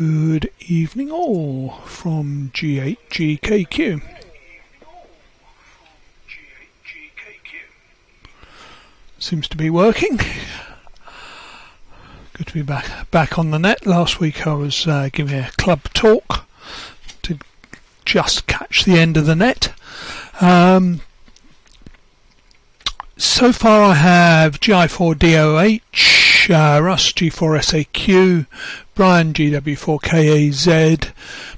Good evening all from GHGKQ. Seems to be working. Good to be back on the net. Last week I was giving a club talk to just catch the end of the net. So far I have GI4DOH, Russ G4SAQ, Brian GW4KAZ,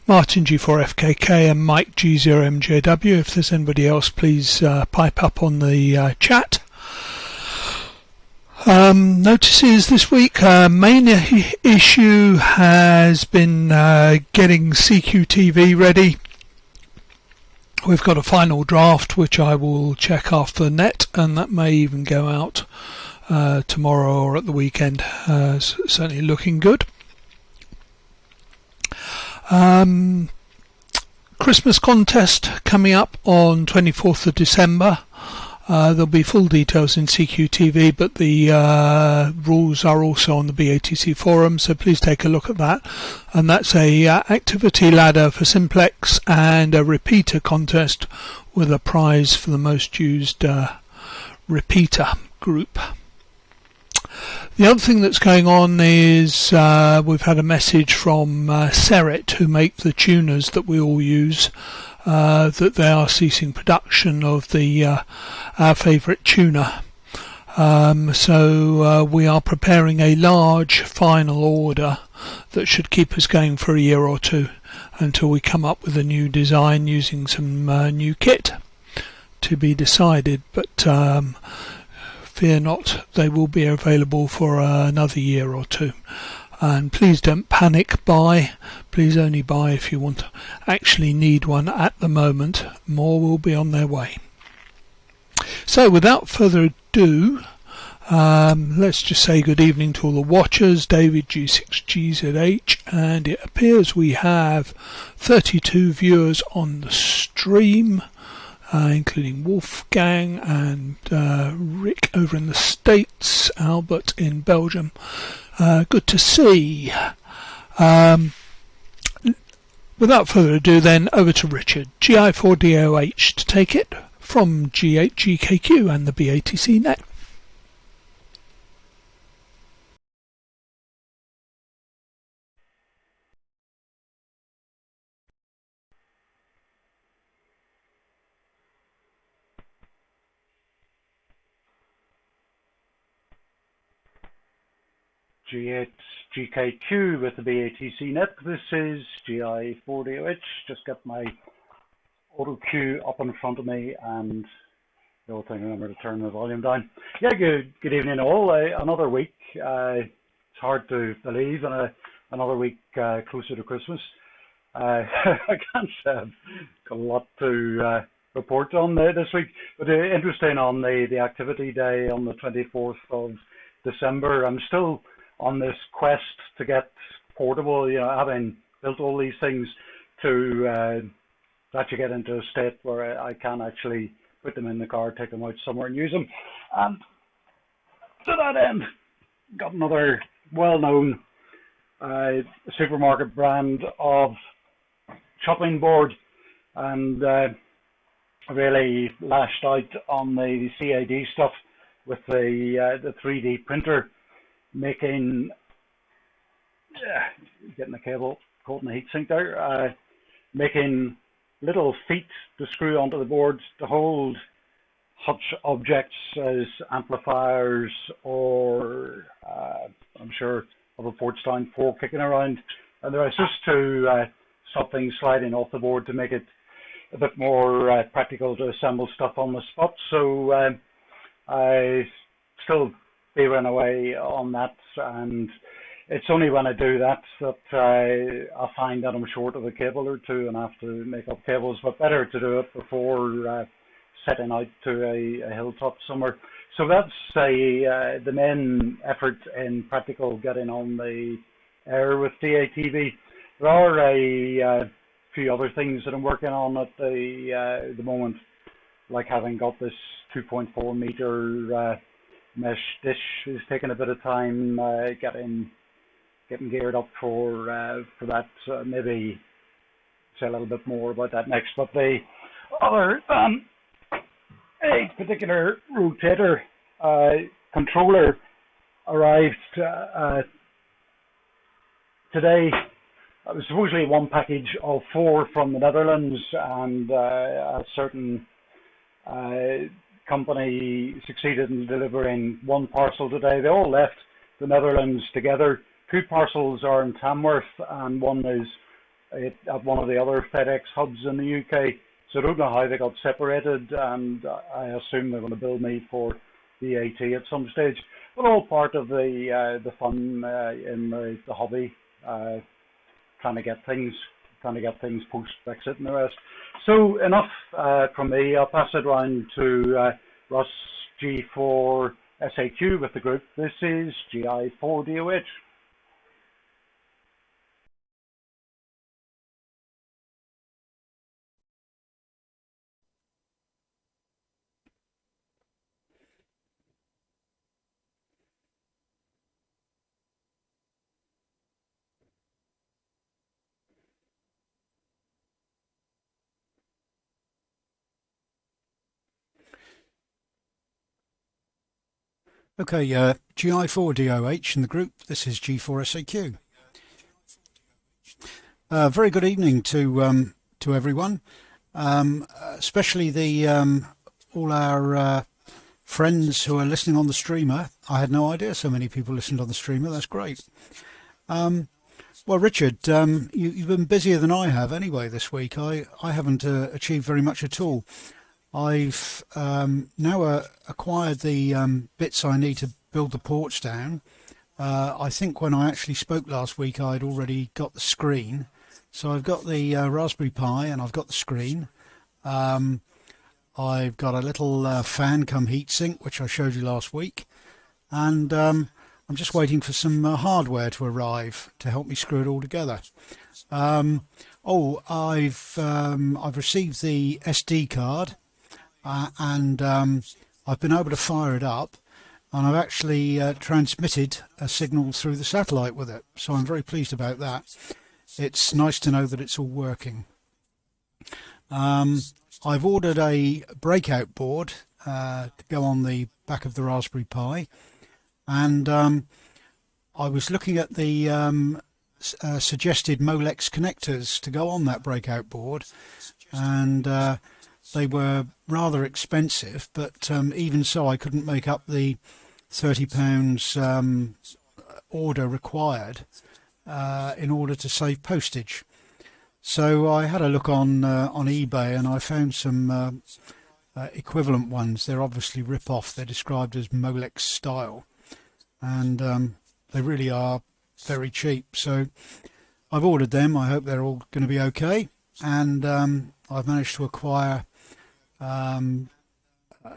Martin G4FKK and Mike G0MJW. If there's anybody else, please pipe up on the chat. Notices this week, main issue has been getting CQTV ready. We've got a final draft which I will check after the net, and that may even go out tomorrow or at the weekend. Certainly looking good. Christmas contest coming up on 24th of December. There'll be full details in CQTV, but the rules are also on the BATC forum, so please take a look at that. And that's a activity ladder for simplex and a repeater contest with a prize for the most used repeater group. The other thing that's going on is we've had a message from Seret, who make the tuners that we all use, that they are ceasing production of the our favourite tuner. So we are preparing a large final order that should keep us going for a year or two until we come up with a new design using some new kit to be decided. But fear not, they will be available for another year or two. And please don't panic buy. Please only buy if you want to actually need one at the moment. More will be on their way. So without further ado, let's just say good evening to all the watchers. David G6GZH, and it appears we have 32 viewers on the stream, including Wolfgang and Rick over in the States, Albert in Belgium. Good to see. Without further ado then, over to Richard, GI4DOH, to take it from GHGKQ and the BATC Net. GHGKQ with the BATC Net. This is GI4DOH. Just got my auto cue up in front of me, and the whole thing, remember to turn the volume down. Yeah, good evening all. Another week. It's hard to believe, and another week closer to Christmas. I can't say I've got a lot to report on this week, but interesting on the activity day on the 24th of December. I'm still on this quest to get portable, having built all these things to actually get into a state where I can actually put them in the car, take them out somewhere and use them. And to that end, got another well-known supermarket brand of chopping board, and really lashed out on the CAD stuff with the 3D printer, making getting the cable caught in the heatsink there, making little feet to screw onto the board to hold such objects as amplifiers, or I'm sure of a Portstown 4 kicking around, and they're just to stop things sliding off the board to make it a bit more practical to assemble stuff on the spot. So I still beavering away on that, and it's only when I do that I find that I'm short of a cable or two and have to make up cables, but better to do it before setting out to a hilltop somewhere. So that's the main effort in practical getting on the air with DATV. There are a few other things that I'm working on at the moment, like having got this 2.4 meter mesh dish is taking a bit of time getting getting geared up for that. Maybe say a little bit more about that next. But the other a particular rotator controller arrived today. It was supposedly one package of 4 from the Netherlands, and a certain company succeeded in delivering 1 parcel today. They all left the Netherlands together. 2 parcels are in Tamworth, and 1 is at one of the other FedEx hubs in the UK. So I don't know how they got separated, and I assume they're going to bill me for VAT at some stage. But all part of the fun in the hobby, trying to get things post Brexit and the rest. So enough from me. I'll pass it round to Russ G4SAQ with the group. This is GI4DOH. Okay, GI4DOH in the group. This is G4SAQ. Very good evening to everyone, especially the all our friends who are listening on the streamer. I had no idea so many people listened on the streamer. That's great. Well, Richard, you've been busier than I have anyway this week. I haven't achieved very much at all. I've now acquired the bits I need to build the ports down. I think when I actually spoke last week, I'd already got the screen. So I've got the Raspberry Pi and I've got the screen. I've got a little fan come heatsink, which I showed you last week. And I'm just waiting for some hardware to arrive to help me screw it all together. I've received the SD card. And I've been able to fire it up, and I've actually transmitted a signal through the satellite with it, so I'm very pleased about that. It's nice to know that it's all working. I've ordered a breakout board to go on the back of the Raspberry Pi, and I was looking at the suggested Molex connectors to go on that breakout board, and they were rather expensive, but even so I couldn't make up the £30 order required in order to save postage. So I had a look on eBay, and I found some equivalent ones. They're obviously rip-off. They're described as Molex style, and they really are very cheap. So I've ordered them. I hope they're all going to be okay, and I've managed to acquire a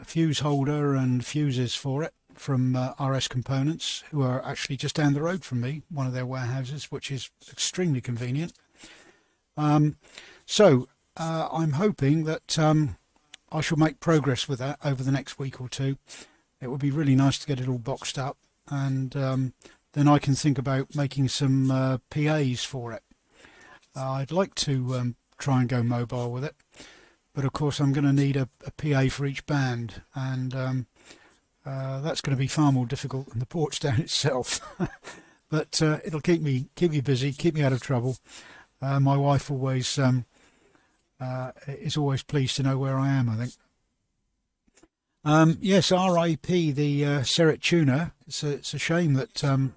fuse holder and fuses for it from RS Components, who are actually just down the road from me, one of their warehouses, which is extremely convenient. So I'm hoping that I shall make progress with that over the next week or two. It would be really nice to get it all boxed up, and then I can think about making some PAs for it. I'd like to try and go mobile with it, but of course I'm going to need a PA for each band, and that's going to be far more difficult than the ports down itself. But it'll keep me busy, keep me out of trouble. My wife always is always pleased to know where I am, I think. Yes, RIP the Serret tuner. It's a shame that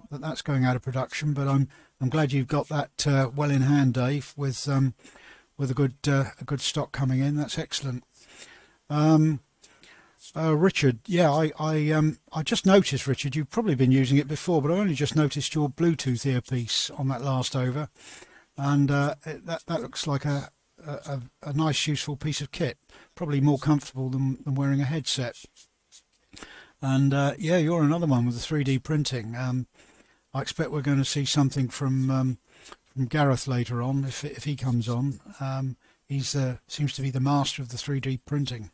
that's going out of production, but I'm glad you've got that well in hand, Dave, with a good stock coming in. That's excellent. Richard, yeah, I just noticed, Richard, you've probably been using it before, but I only just noticed your Bluetooth earpiece on that last over, and that looks like a nice, useful piece of kit. Probably more comfortable than wearing a headset. And yeah, you're another one with the 3D printing. I expect we're going to see something from Gareth later on if he comes on. He's seems to be the master of the 3D printing.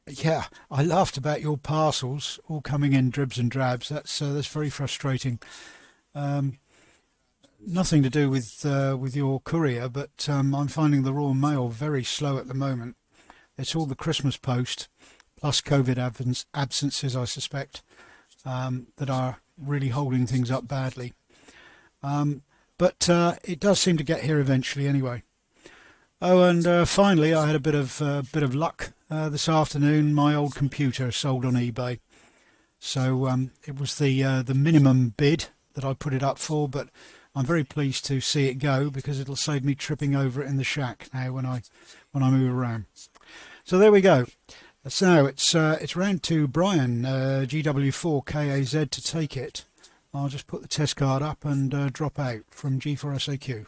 Yeah, I laughed about your parcels all coming in dribs and drabs. That's very frustrating. Um, Nothing to do with your courier, but I'm finding the Royal Mail very slow at the moment. It's all the Christmas post plus COVID absences, I suspect, that are really holding things up badly. Um, but it does seem to get here eventually, anyway. Oh, and finally, I had a bit of luck this afternoon. My old computer sold on eBay, so it was the minimum bid that I put it up for. But I'm very pleased to see it go because it'll save me tripping over it in the shack now when I move around. So there we go. So it's round to Brian, GW4KAZ, to take it. I'll just put the test card up and drop out from G4SAQ.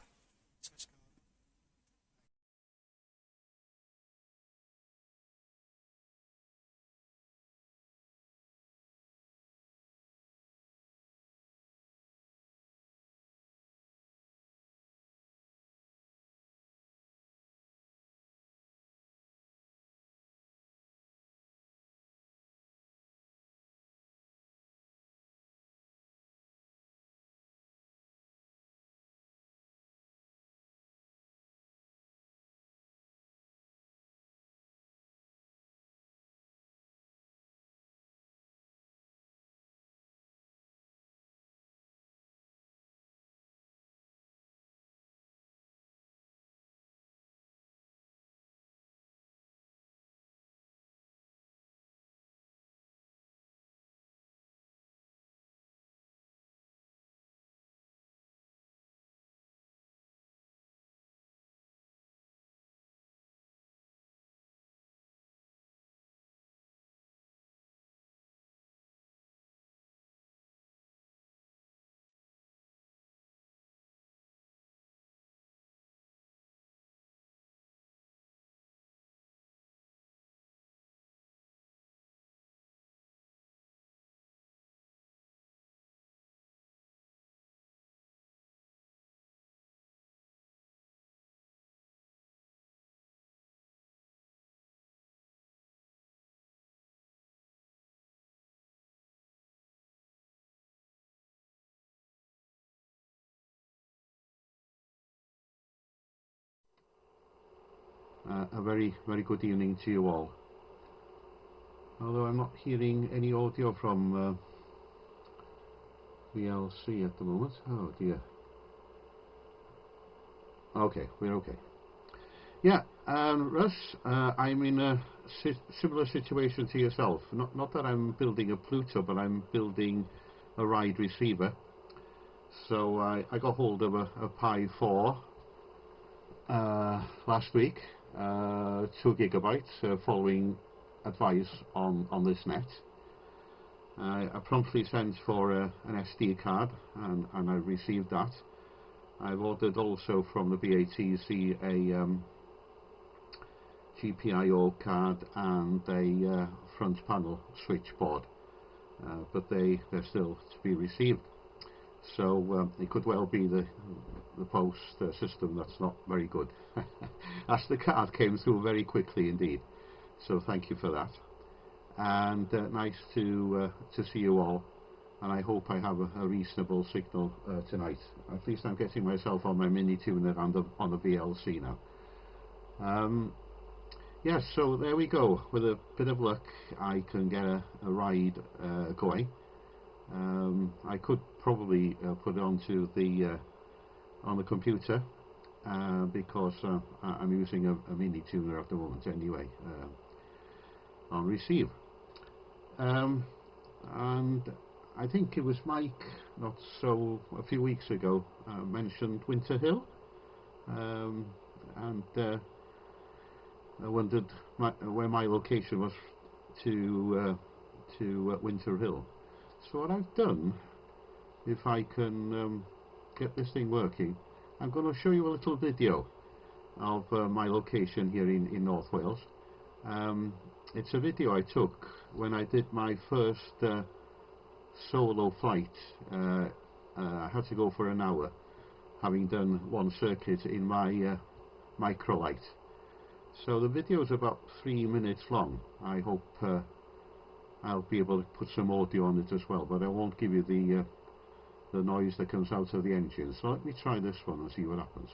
A very, very good evening to you all. Although I'm not hearing any audio from VLC at the moment. Oh dear. Okay, we're okay. Yeah, Russ, I'm in a similar situation to yourself. Not that I'm building a Pluto, but I'm building a Ryde receiver. So I got hold of a Pi 4 last week, 2 gigabytes, following advice on this net. I promptly sent for an SD card, and I received that. I've ordered also from the BATC a GPIO card and a front panel switchboard, but they're still to be received. So it could well be the post system that's not very good. As the card came through very quickly indeed. So thank you for that. And nice to see you all. And I hope I have a reasonable signal tonight. At least I'm getting myself on my mini tuner on the VLC now. Yes, so there we go. With a bit of luck, I can get a Ryde going. I could probably put it onto the on the computer because I'm using a mini tuner at the moment anyway on receive. And I think it was Mike, not so a few weeks ago, mentioned Winter Hill, and I wondered where my location was to Winter Hill. So what I've done, if I can get this thing working, I'm going to show you a little video of my location here in North Wales. It's a video I took when I did my first solo flight. I had to go for an hour, having done one circuit in my microlight. So the video is about 3 minutes long. I hope I'll be able to put some audio on it as well, but I won't give you the noise that comes out of the engine. So let me try this one and see what happens.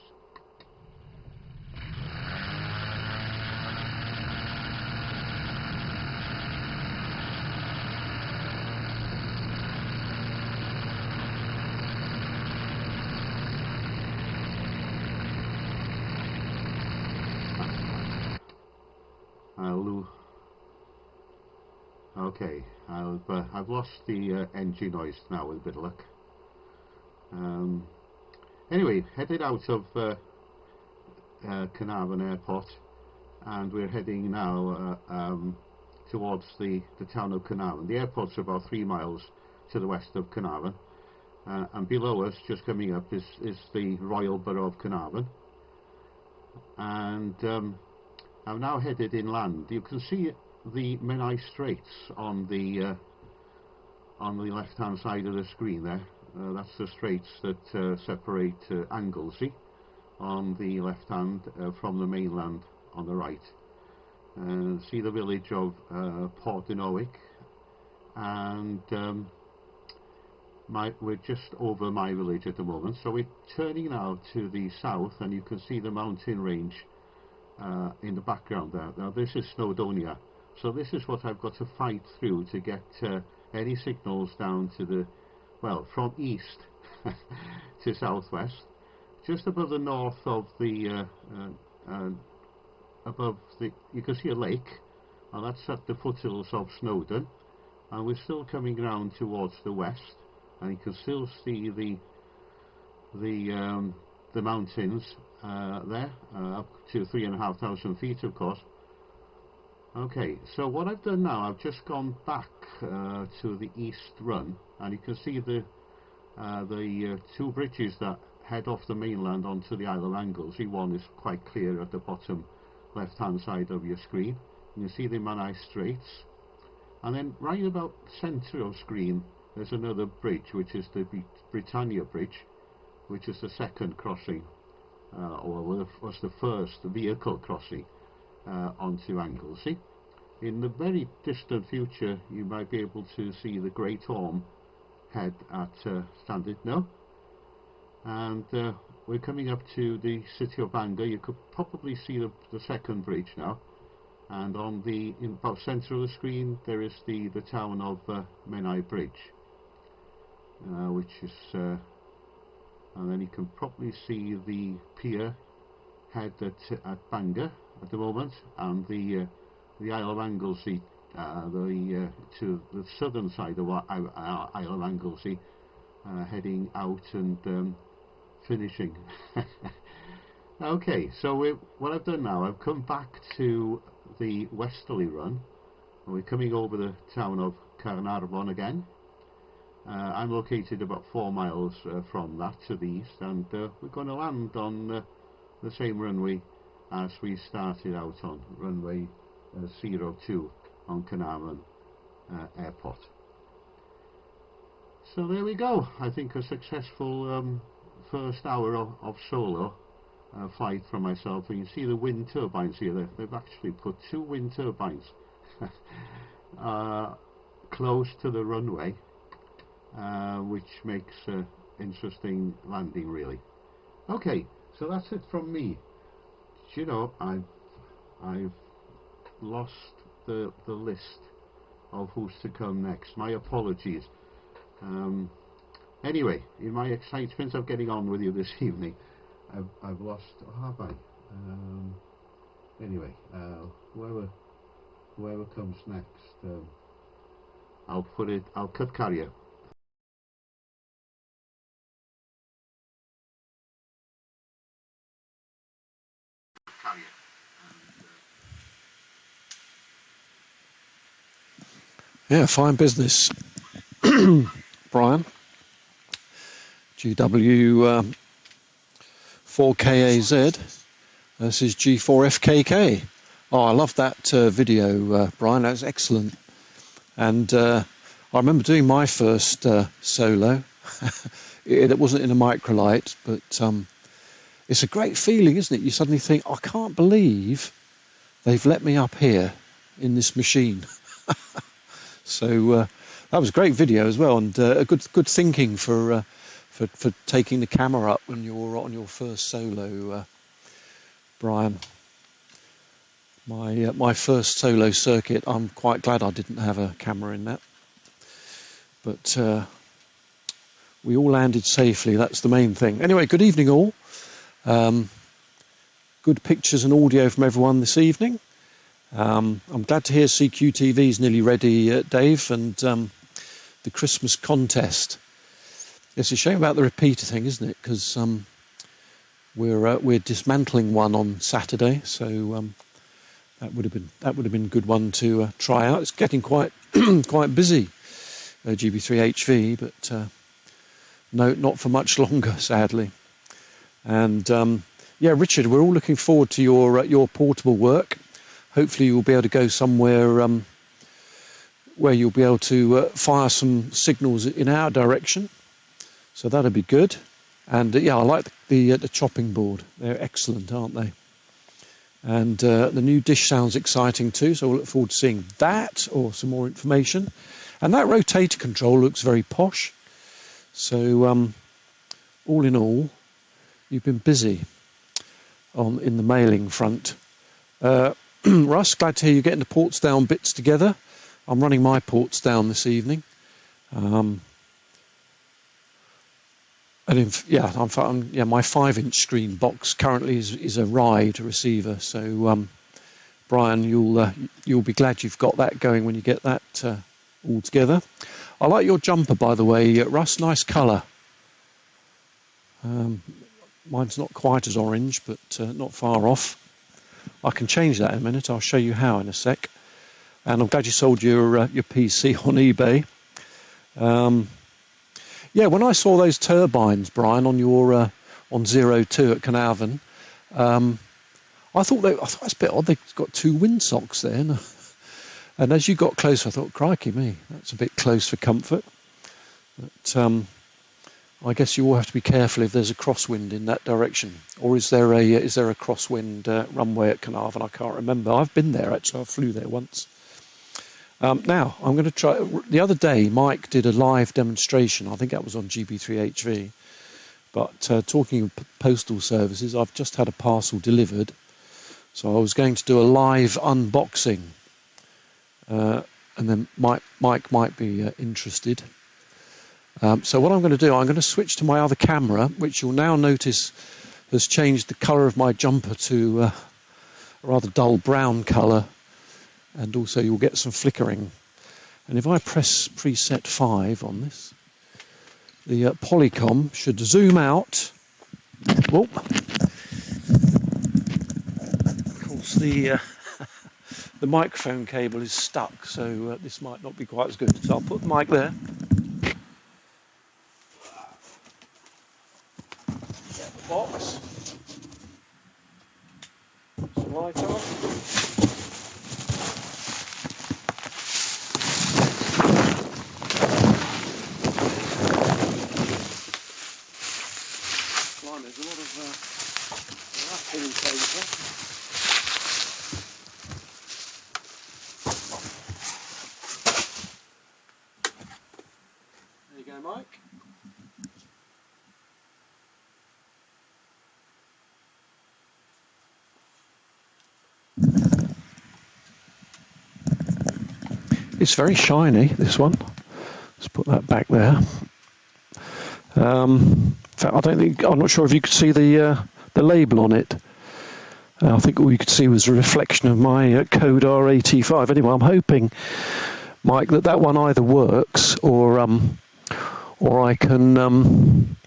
Okay, I've lost the engine noise now with a bit of luck. Anyway, headed out of Carnarvon Airport, and we're heading now towards the town of Carnarvon. The airport's about 3 miles to the west of Carnarvon, and below us, just coming up, is the Royal Borough of Carnarvon. And I'm now headed inland. You can see the Menai Straits on the left-hand side of the screen there. That's the straits that separate Anglesey on the left hand from the mainland on the right. See the village of Portinowick, and we're just over my village at the moment. So we're turning now to the south, and you can see the mountain range in the background there. Now this is Snowdonia, so this is what I've got to fight through to get any signals down to the, well, from east to southwest, just above the north of the above the, you can see a lake, and that's at the foothills of Snowdon, and we're still coming round towards the west, and you can still see the mountains there, up to 3,500 feet, of course. Okay, so what I've done now, I've just gone back to the east run, and you can see the two bridges that head off the mainland onto the Isle of Anglesey. One is quite clear at the bottom left hand side of your screen. You can see the Menai Straits, and then right about centre of screen there's another bridge, which is the Britannia Bridge, which is the second crossing, or was the first vehicle crossing onto Anglesey. In the very distant future you might be able to see the Great Orme head at Llandudno, and we're coming up to the city of Bangor. You could probably see the second bridge now, and on the about centre of the screen there is the town of Menai Bridge, which is and then you can probably see the pier head at Bangor at the moment, and the Isle of Anglesey, to the southern side of Isle of Anglesey, heading out and finishing. Okay, so what I've done now, I've come back to the westerly run, and we're coming over the town of Carnarvon again. I'm located about 4 miles from that to the east, and we're going to land on the same runway as we started out on, runway 02 on Carnarvon Airport. So there we go. I think a successful first hour of solo flight from myself. And you see the wind turbines here. They've actually put 2 wind turbines close to the runway, which makes interesting landing, really. Okay, so that's it from me. You know, I've lost the list of who's to come next. My apologies. Anyway, in my excitement of getting on with you this evening, I've lost, or have I? Anyway, whoever comes next, I'll cut carrier. Yeah, fine business. Brian, GW 4KAZ, this is G4FKK. Oh, I love that video, Brian, that's excellent. And I remember doing my first solo. It wasn't in a microlight, but it's a great feeling, isn't it? You suddenly think, I can't believe they've let me up here in this machine. So that was a great video as well, and a good thinking for taking the camera up when you're on your first solo, Brian. My first solo circuit, I'm quite glad I didn't have a camera in that. But we all landed safely, that's the main thing. Anyway, good evening all. Good pictures and audio from everyone this evening. I'm glad to hear CQTV is nearly ready, Dave, and the Christmas contest. It's a shame about the repeater thing, isn't it? Because we're dismantling one on Saturday, so that would have been a good one to try out. It's getting quite quite busy, GB3HV, but no, not for much longer, sadly. And yeah, Richard, we're all looking forward to your portable work. Hopefully you'll be able to go somewhere where you'll be able to fire some signals in our direction. So that'll be good. And yeah, I like the chopping board. They're excellent, aren't they? And the new dish sounds exciting too, so we'll look forward to seeing that or some more information. And that rotator control looks very posh. So all in all, you've been busy in the mailing front. Russ, glad to hear you're getting the Portsdown bits together. I'm running my Portsdown this evening. And yeah, my 5-inch screen box currently is a Ryde receiver. So Brian, you'll be glad you've got that going when you get that all together. I like your jumper, by the way, Russ. Nice colour. Mine's not quite as orange, but not far off. I can change that in a minute. I'll show you how in a sec. And I'm glad you sold your PC on eBay. Yeah, when I saw those turbines, Brian, on your on 02 at Carnarvon, I thought that's a bit odd. They've got 2 windsocks there, and as you got closer, I thought, crikey me, that's a bit close for comfort. But I guess you will have to be careful if there's a crosswind in that direction, or is there a crosswind runway at Carnarvon? I can't remember. I've been there actually. I flew there once. Now, I'm going to try... The other day, Mike did a live demonstration. I think that was on GB3HV. But talking of postal services, I've just had a parcel delivered. So I was going to do a live unboxing. And then Mike might be interested. So what I'm going to do, I'm going to switch to my other camera, which you'll now notice has changed the colour of my jumper to a rather dull brown colour. And also you'll get some flickering. And if I press preset 5 on this, the Polycom should zoom out. Whoop. Of course, the microphone cable is stuck, so this might not be quite as good. So I'll put the mic there. Get the box. Some light on. There's a lot of wrapping paper. There you go, Mike. It's very shiny, this one. Let's put that back there. In fact, I'm not sure if you could see the label on it. I think all you could see was a reflection of my code R85. Anyway, I'm hoping, Mike, that one either works or I can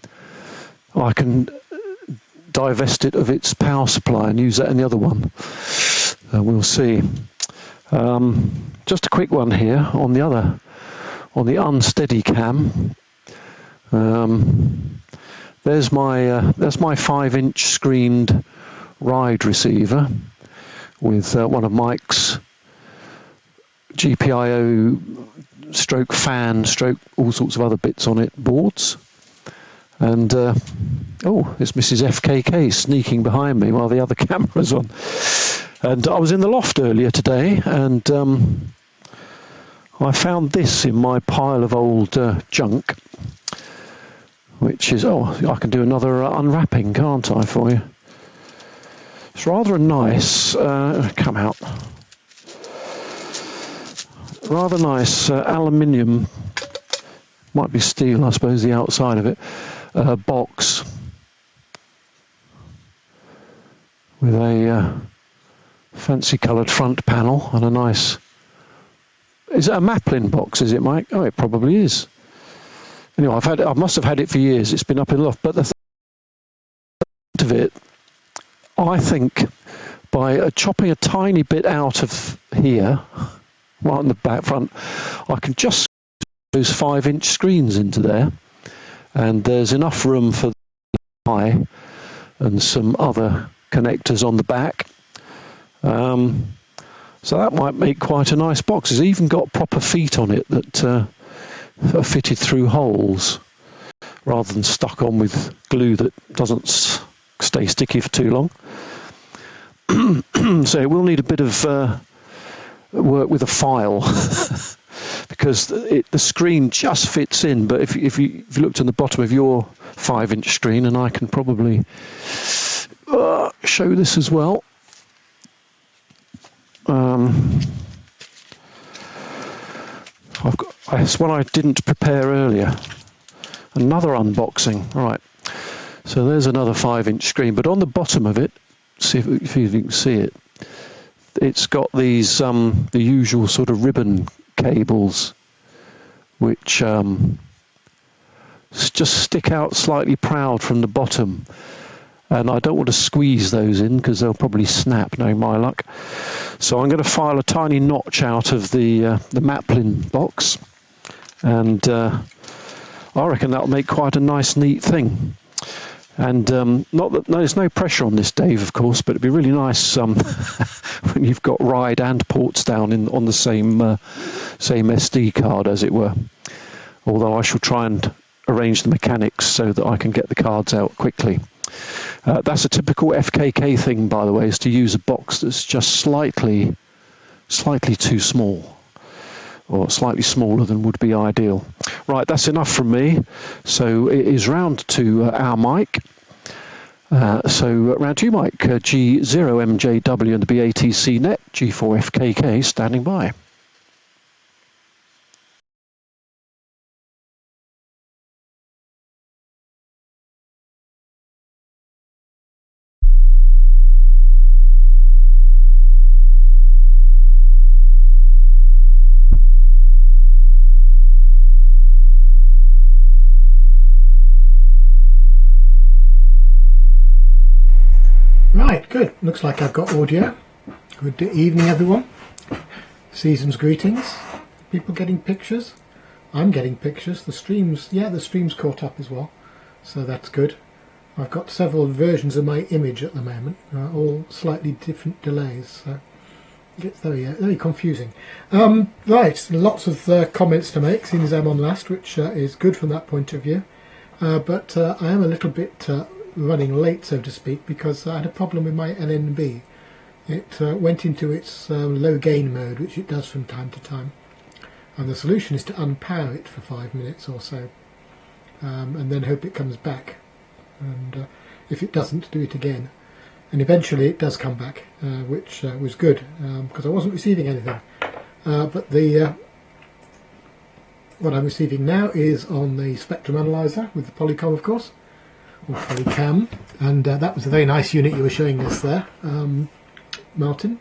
divest it of its power supply and use that in the other one. We'll see. Just a quick one here on the unsteady cam. There's my 5-inch screened Ryde receiver with one of Mike's GPIO stroke fan stroke all sorts of other bits on it boards. And it's Mrs. FKK sneaking behind me while the other camera's on. And I was in the loft earlier today, and I found this in my pile of old junk, which is, oh, I can do another unwrapping, can't I, for you? It's rather a nice, come out, rather nice aluminium, might be steel, I suppose, the outside of it, box with a fancy coloured front panel and a nice... Is it a Maplin box, is it, Mike? Oh, it probably is. Anyway, I must have had it for years. It's been up in the loft. But the thing of it, I think, by chopping a tiny bit out of here, right on the back front, I can just those 5-inch screens into there, and there's enough room for the eye and some other connectors on the back. So that might make quite a nice box. It's even got proper feet on it that are fitted through holes rather than stuck on with glue that doesn't stay sticky for too long. So it will need a bit of work with a file because the screen just fits in. But if you looked on the bottom of your 5-inch screen, and I can probably show this as well. That's one I didn't prepare earlier. Another unboxing. Right. So there's another 5-inch screen, but on the bottom of it, see if you can see it. It's got these the usual sort of ribbon cables, which just stick out slightly proud from the bottom. And I don't want to squeeze those in because they'll probably snap, no my luck. So I'm going to file a tiny notch out of the Maplin box, and I reckon that'll make quite a nice, neat thing. And there's no pressure on this, Dave, of course, but it'd be really nice when you've got Ryde and ports down on the same SD card, as it were. Although I shall try and arrange the mechanics so that I can get the cards out quickly. That's a typical FKK thing, by the way, is to use a box that's just slightly too small, or slightly smaller than would be ideal. Right, that's enough from me. So it is round to our mic. So round to you, Mike. G0MJW and the BATC Net, G4FKK standing by. Right, good. Looks like I've got audio. Good evening, everyone. Season's greetings. People getting pictures? I'm getting pictures. The stream's caught up as well, so that's good. I've got several versions of my image at the moment, all slightly different delays, so it gets very confusing. Right, lots of comments to make, seeing as I'm on last, which is good from that point of view. But I am a little bit running late, so to speak, because I had a problem with my LNB. It went into its low gain mode, which it does from time to time, and the solution is to unpower it for 5 minutes or so, and then hope it comes back, and if it doesn't, do it again, and eventually it does come back, which was good, because I wasn't receiving anything, but what I'm receiving now is on the spectrum analyzer with the Polycom, of course, or Polycam, and that was a very nice unit you were showing us there, Martin.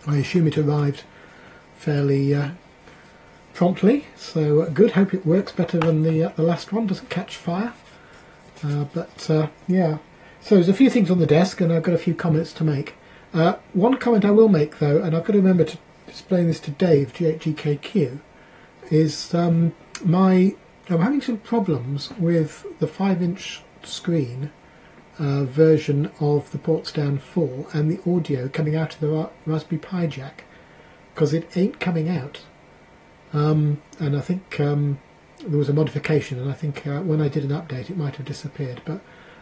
I assume it arrived fairly promptly, so good. Hope it works better than the last one, doesn't catch fire. Yeah, so there's a few things on the desk, and I've got a few comments to make. One comment I will make, though, and I've got to remember to explain this to Dave, GHGKQ, is I'm having some problems with the 5-inch screen version of the ports down 4 and the audio coming out of the Raspberry Pi jack, because it ain't coming out, and I think there was a modification, and I think when I did an update it might have disappeared, but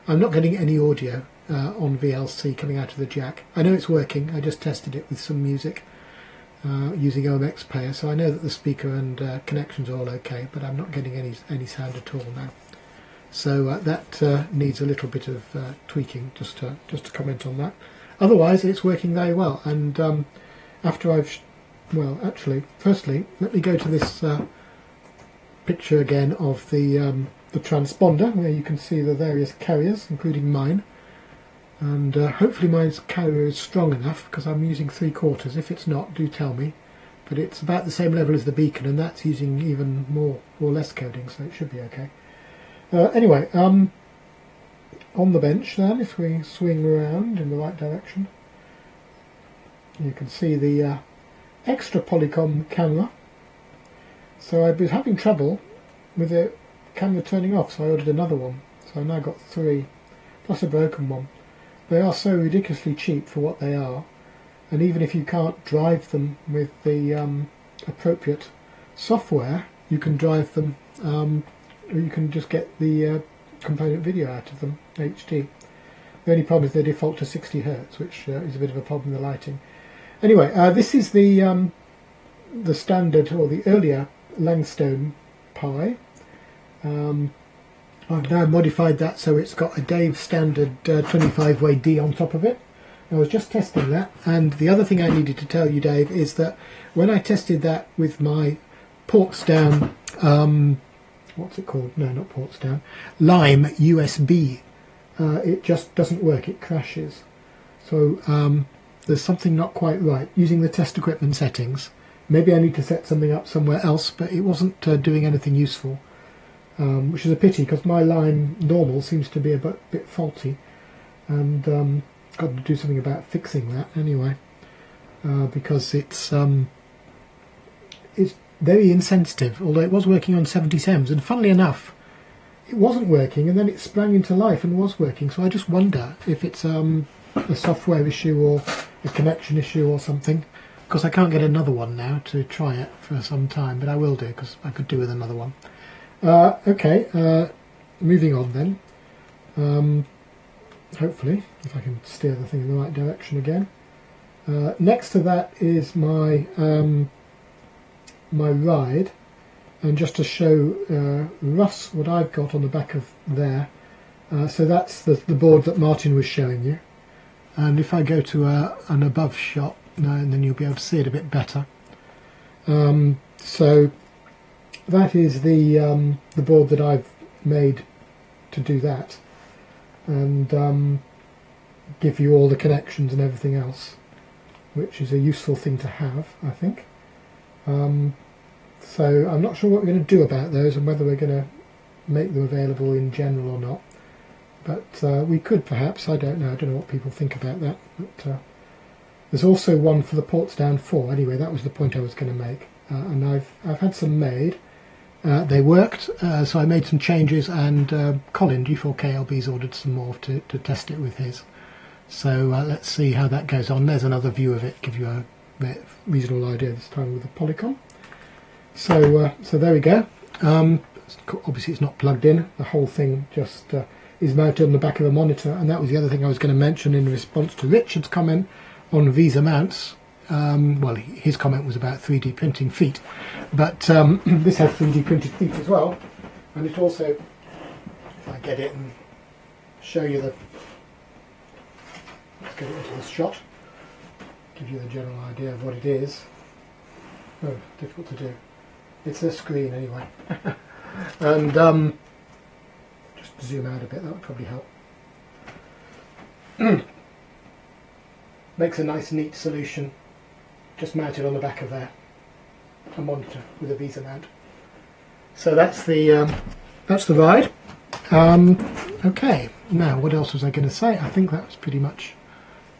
I'm not getting any audio on VLC coming out of the jack. I know it's working. I just tested it with some music using OMX player, so I know that the speaker and connections are all okay, but I'm not getting any sound at all now. So that needs a little bit of tweaking, just to comment on that. Otherwise, it's working very well. And after I've, well, actually, firstly, let me go to this picture again of the transponder, where you can see the various carriers, including mine. And hopefully my carrier is strong enough, because I'm using 3/4. If it's not, do tell me. But it's about the same level as the beacon, and that's using even more or less coding, so it should be okay. Anyway, on the bench then, if we swing around in the right direction, you can see the extra Polycom camera. So I was having trouble with the camera turning off, so I ordered another one. So I've now got 3, plus a broken one. They are so ridiculously cheap for what they are, and even if you can't drive them with the appropriate software, you can drive them, or you can just get the component video out of them, HD. The only problem is they default to 60 Hz, which is a bit of a problem with the lighting. Anyway, this is the standard, or the earlier Langstone Pi. I've now modified that so it's got a Dave standard 25-way D on top of it. I was just testing that, and the other thing I needed to tell you, Dave, is that when I tested that with my ports down, what's it called? No, not ports down. Lime USB. It just doesn't work. It crashes. So there's something not quite right. Using the test equipment settings, maybe I need to set something up somewhere else, but it wasn't doing anything useful, which is a pity, because my Lime normal seems to be a bit faulty, and got to do something about fixing that anyway, because it's very insensitive, although it was working on 70SEMS, and funnily enough it wasn't working, and then it sprang into life and was working. So I just wonder if it's a software issue or a connection issue or something, because I can't get another one now to try it for some time, but I will do, because I could do with another one. Okay, moving on then. Hopefully, if I can steer the thing in the right direction again. Next to that is my my Ryde, and just to show Russ what I've got on the back of there. So that's the board that Martin was showing you, and if I go to an above shot, and then you'll be able to see it a bit better. So that is the board that I've made to do that, and give you all the connections and everything else, which is a useful thing to have, I think. So I'm not sure what we're going to do about those, and whether we're going to make them available in general or not, but we could perhaps. I don't know what people think about that, but there's also one for the ports down 4. Anyway, that was the point I was going to make, and I've had some made. They worked, so I made some changes, and Colin, G4KLB's ordered some more to test it with his. So let's see how that goes on. There's another view of it, give you a reasonable idea, this time with the Polycom. So there we go. Obviously it's not plugged in, the whole thing just is mounted on the back of a monitor, and that was the other thing I was going to mention in response to Richard's comment on Visa mounts. Well, his comment was about 3D printing feet, but this has 3D printed feet as well, and it also, if I get it and show you the, let's get it into the shot, give you the general idea of what it is. Oh, difficult to do. It's a screen anyway. And just zoom out a bit, that would probably help. Makes a nice neat solution, just mounted on the back of a monitor with a Visa mount. So that's the Ryde. Okay, now what else was I going to say? I think that was pretty much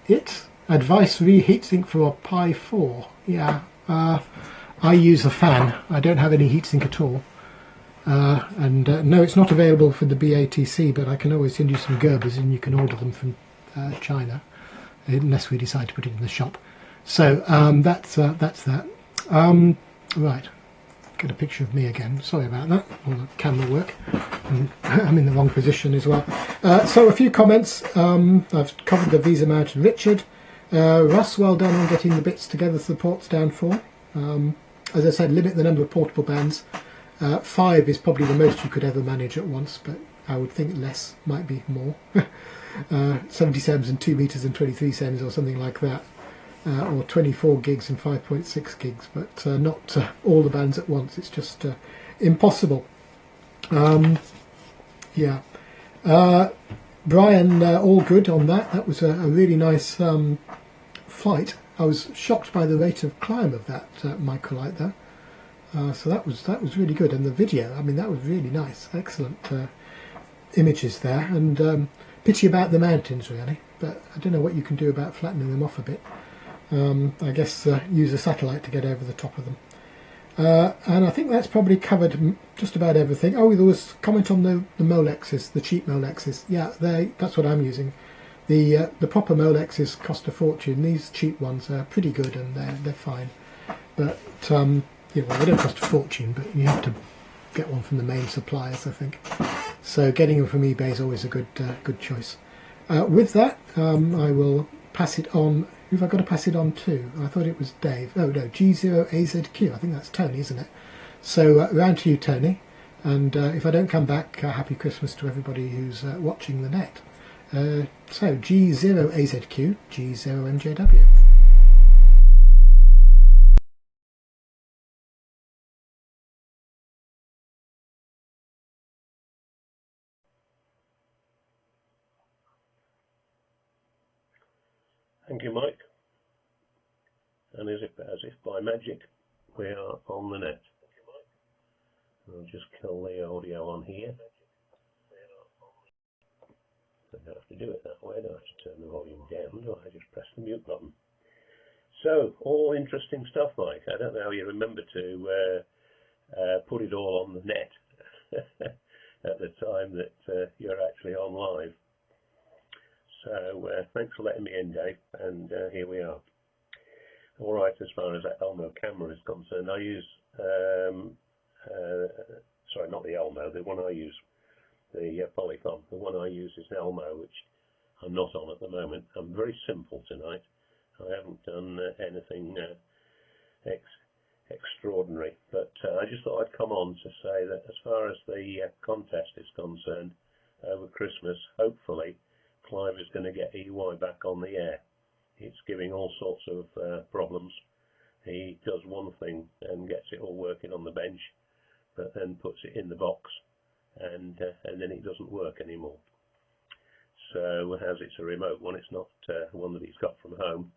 it. Advice re heatsink for a Pi 4. Yeah, I use a fan. I don't have any heatsink at all. And no, it's not available for the BATC, but I can always send you some Gerbers, and you can order them from China, unless we decide to put it in the shop. So that's that. Right. get a picture of me again. Sorry about that, all the camera work. And I'm in the wrong position as well. So a few comments. I've covered the Visa mounted Richard. Russ, well done on getting the bits together for the ports down 4. As I said, limit the number of portable bands. 5 is probably the most you could ever manage at once, but I would think less might be more. 77s and 2 meters and 23 cms or something like that. Or 24 gigs and 5.6 gigs, but not all the bands at once. It's just impossible. Yeah. Brian, all good on that. That was a really nice flight. I was shocked by the rate of climb of that microlight there. So that was really good. And the video, I mean, that was really nice. Excellent images there. And pity about the mountains, really. But I don't know what you can do about flattening them off a bit. I guess use a satellite to get over the top of them. And I think that's probably covered just about everything. Oh, there was a comment on the Molexes, the cheap Molexes. Yeah, that's what I'm using. The proper Molexes cost a fortune. These cheap ones are pretty good and they're fine. But well, they don't cost a fortune, but you have to get one from the main suppliers, I think. So getting them from eBay is always a good choice. With that, I will pass it on. Who have I got to pass it on to? I thought it was Dave. Oh no, G0AZQ. I think that's Tony, isn't it? So round to you, Tony. And if I don't come back, happy Christmas to everybody who's watching the net. So G0AZQ, G0MJW. Thank you, Mike. And as if by magic, we are on the net. I'll just kill the audio on here. I don't have to do it that way. I don't have to turn the volume down, do I? Just press the mute button. So, all interesting stuff, Mike. I don't know how you remember to put it all on the net at the time that you're actually on live. So thanks for letting me in, Dave, and here we are. All right, as far as that Elmo camera is concerned, I use, sorry, not the Elmo, the one I use, the Polycom. The one I use is an Elmo, which I'm not on at the moment. I'm very simple tonight. I haven't done anything extraordinary, but I just thought I'd come on to say that as far as the contest is concerned, over Christmas, hopefully, Clive is going to get EY back on the air. It's giving all sorts of problems. He does one thing and gets it all working on the bench, but then puts it in the box, and then it doesn't work anymore. So as it's a remote one, it's not one that he's got from home.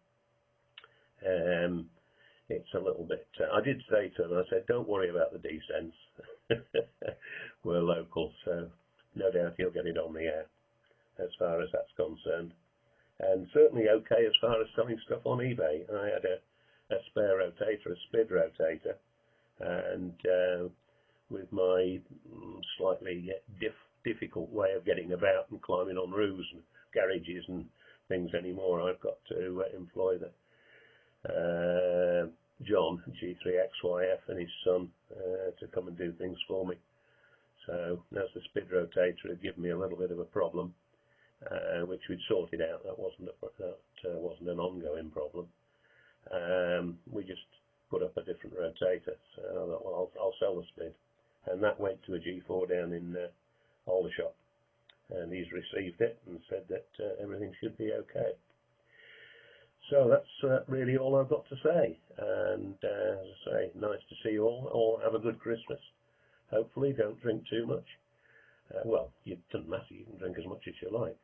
It's a little bit. I did say to him, I said, don't worry about the descents. We're local, so no doubt he'll get it on the air as far as that's concerned. And certainly okay as far as selling stuff on eBay. I had a spare rotator, a SPID rotator, and with my slightly difficult way of getting about and climbing on roofs and garages and things anymore, I've got to employ the John, G3XYF, and his son to come and do things for me. So as the SPID rotator had given me a little bit of a problem, which we'd sorted out. That wasn't an ongoing problem. We just put up a different rotator. So I thought, well, I'll sell the SPID, and that went to a G4 down in Aldershot, and he's received it and said that everything should be okay. So that's really all I've got to say. And as I say, nice to see you all. All have a good Christmas. Hopefully, don't drink too much. Well, it doesn't matter. You can drink as much as you like.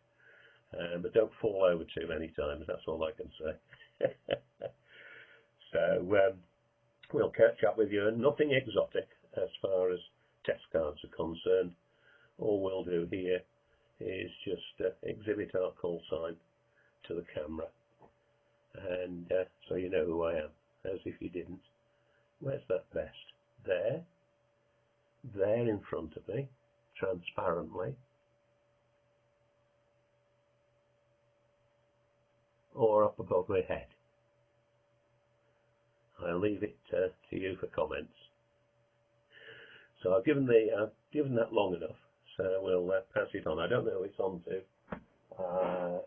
But don't fall over too many times, that's all I can say. So we'll catch up with you, and nothing exotic as far as test cards are concerned. All we'll do here is just exhibit our call sign to the camera, and so you know who I am, as if you didn't. Where's that vest? There in front of me, transparently. Or up above my head. I'll leave it to you for comments. So I've given that long enough. So we'll pass it on. I don't know who it's on to.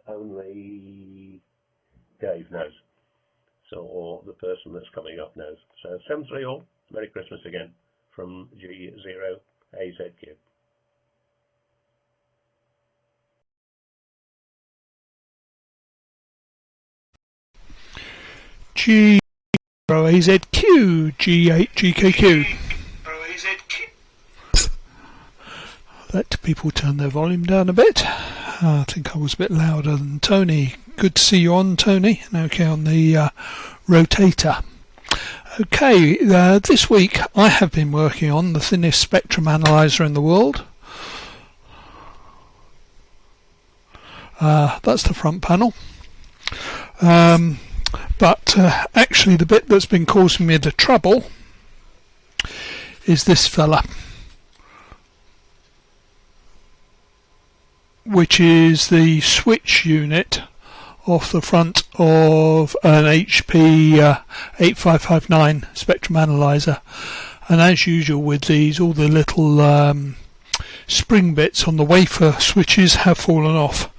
Only Dave knows. So, or the person that's coming up knows. So 7-3 all. Merry Christmas again from G0AZQ. G0AZQ, G8GKQ. Let people turn their volume down a bit. I think I was a bit louder than Tony. Good to see you on, Tony. Okay, on the rotator. Okay, this week I have been working on the thinnest spectrum analyzer in the world. That's the front panel. But actually the bit that's been causing me the trouble is this fella, which is the switch unit off the front of an HP 8559 spectrum analyzer. And as usual with these, all the little spring bits on the wafer switches have fallen off.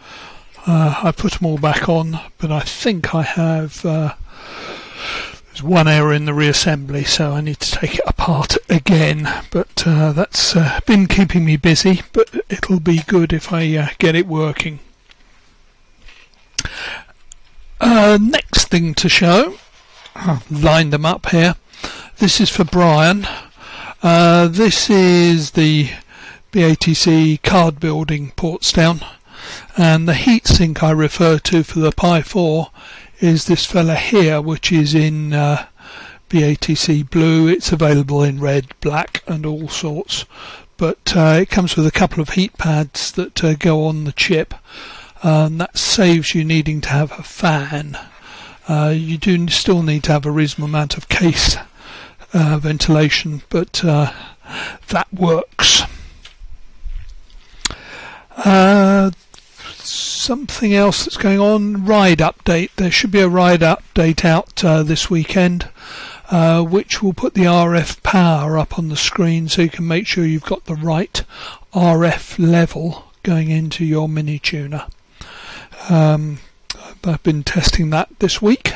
I put them all back on, but I think I have there's one error in the reassembly, so I need to take it apart again. But that's been keeping me busy, but it'll be good if I get it working. Next thing to show, I've lined them up here. This is for Brian. This is the BATC card building Portsdown, and the heatsink I refer to for the Pi 4 is this fella here, which is in BATC blue. It's available in red, black and all sorts, but it comes with a couple of heat pads that go on the chip. That saves you needing to have a fan. You do still need to have a reasonable amount of case ventilation, but that works. Something else that's going on, Ryde update. There should be a Ryde update out this weekend, which will put the RF power up on the screen so you can make sure you've got the right RF level going into your mini tuner. I've been testing that this week.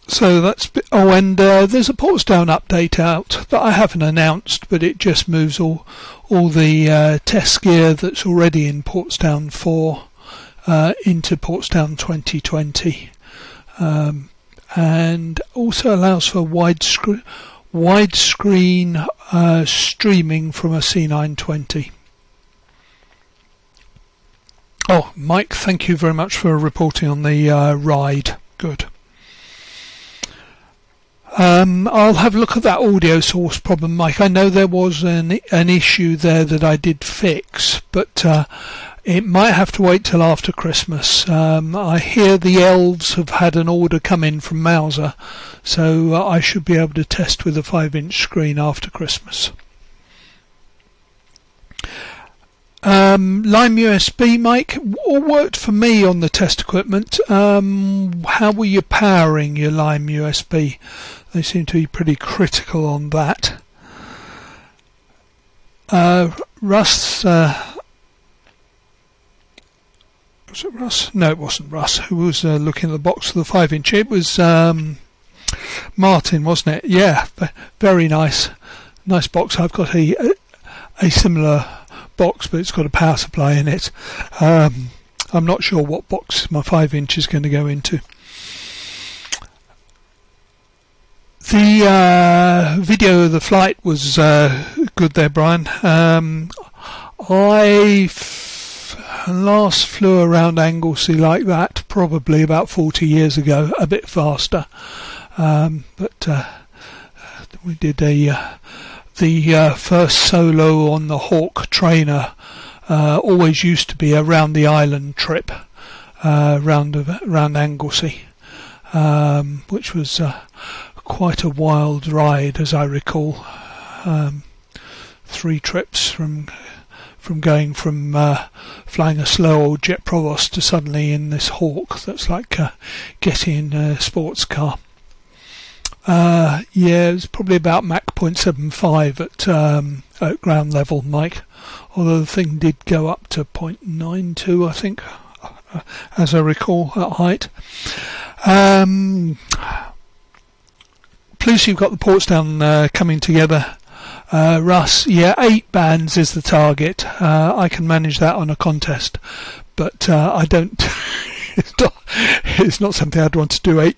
So that's and there's a Portsdown update out that I haven't announced, but it just moves all the test gear that's already in Portsdown 4 into Portsdown 2020, and also allows for widescreen streaming from a C920. Oh, Mike, thank you very much for reporting on the Ryde. Good. I'll have a look at that audio source problem, Mike. I know there was an issue there that I did fix, but it might have to wait till after Christmas. I hear the elves have had an order come in from Mauser, so I should be able to test with a 5-inch screen after Christmas. Lime USB, Mike, all worked for me on the test equipment. How were you powering your Lime USB? They seem to be pretty critical on that. Russ, was it Russ? No, it wasn't Russ who was looking at the box for the 5-inch. It was Martin, wasn't it? Yeah, very nice. Nice box. I've got a similar box, but it's got a power supply in it. I'm not sure what box my 5-inch is going to go into. The video of the flight was good there, Brian. I last flew around Anglesey like that probably about 40 years ago, a bit faster, but we did the first solo on the Hawk trainer. Always used to be a round the island trip round Anglesey, which was quite a wild ride, as I recall. 3 trips from going from flying a slow old Jet Provost to suddenly in this Hawk that's like getting in a sports car. Yeah, it's probably about Mach 0.75 at ground level, Mike. Although the thing did go up to 0.92, I think, as I recall, at height. Please, you've got the ports down coming together. Russ, yeah, 8 bands is the target. I can manage that on a contest, but I don't. It's not something I'd want to do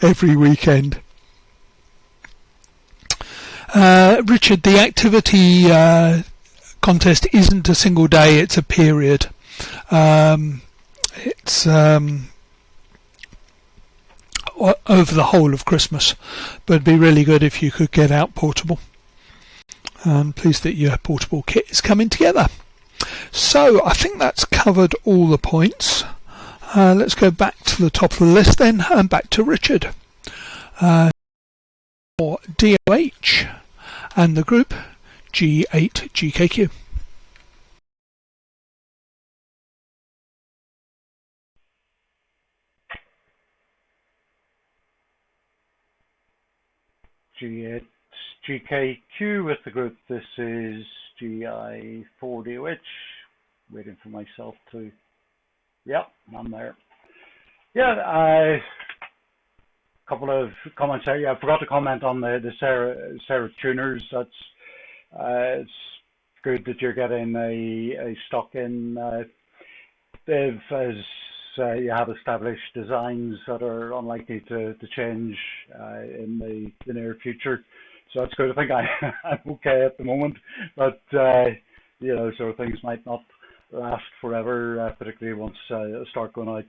every weekend. Richard, the activity contest isn't a single day; it's a period. It's over the whole of Christmas, but it'd be really good if you could get out portable. And pleased that your portable kit is coming together. So I think that's covered all the points. Let's go back to the top of the list then, and back to Richard. For DOH and the group G8GKQ. G8 GKQ with the group. This is GI4DOH. Waiting for myself to. Yep, I'm there. Yeah, a couple of comments there. Yeah, I forgot to comment on the Sarah tuners. That's it's good that you're getting a stock in. They've, as you have established designs that are unlikely to change in the near future. So that's good. I think I'm okay at the moment, but you know, so things might not last forever, particularly once I start going out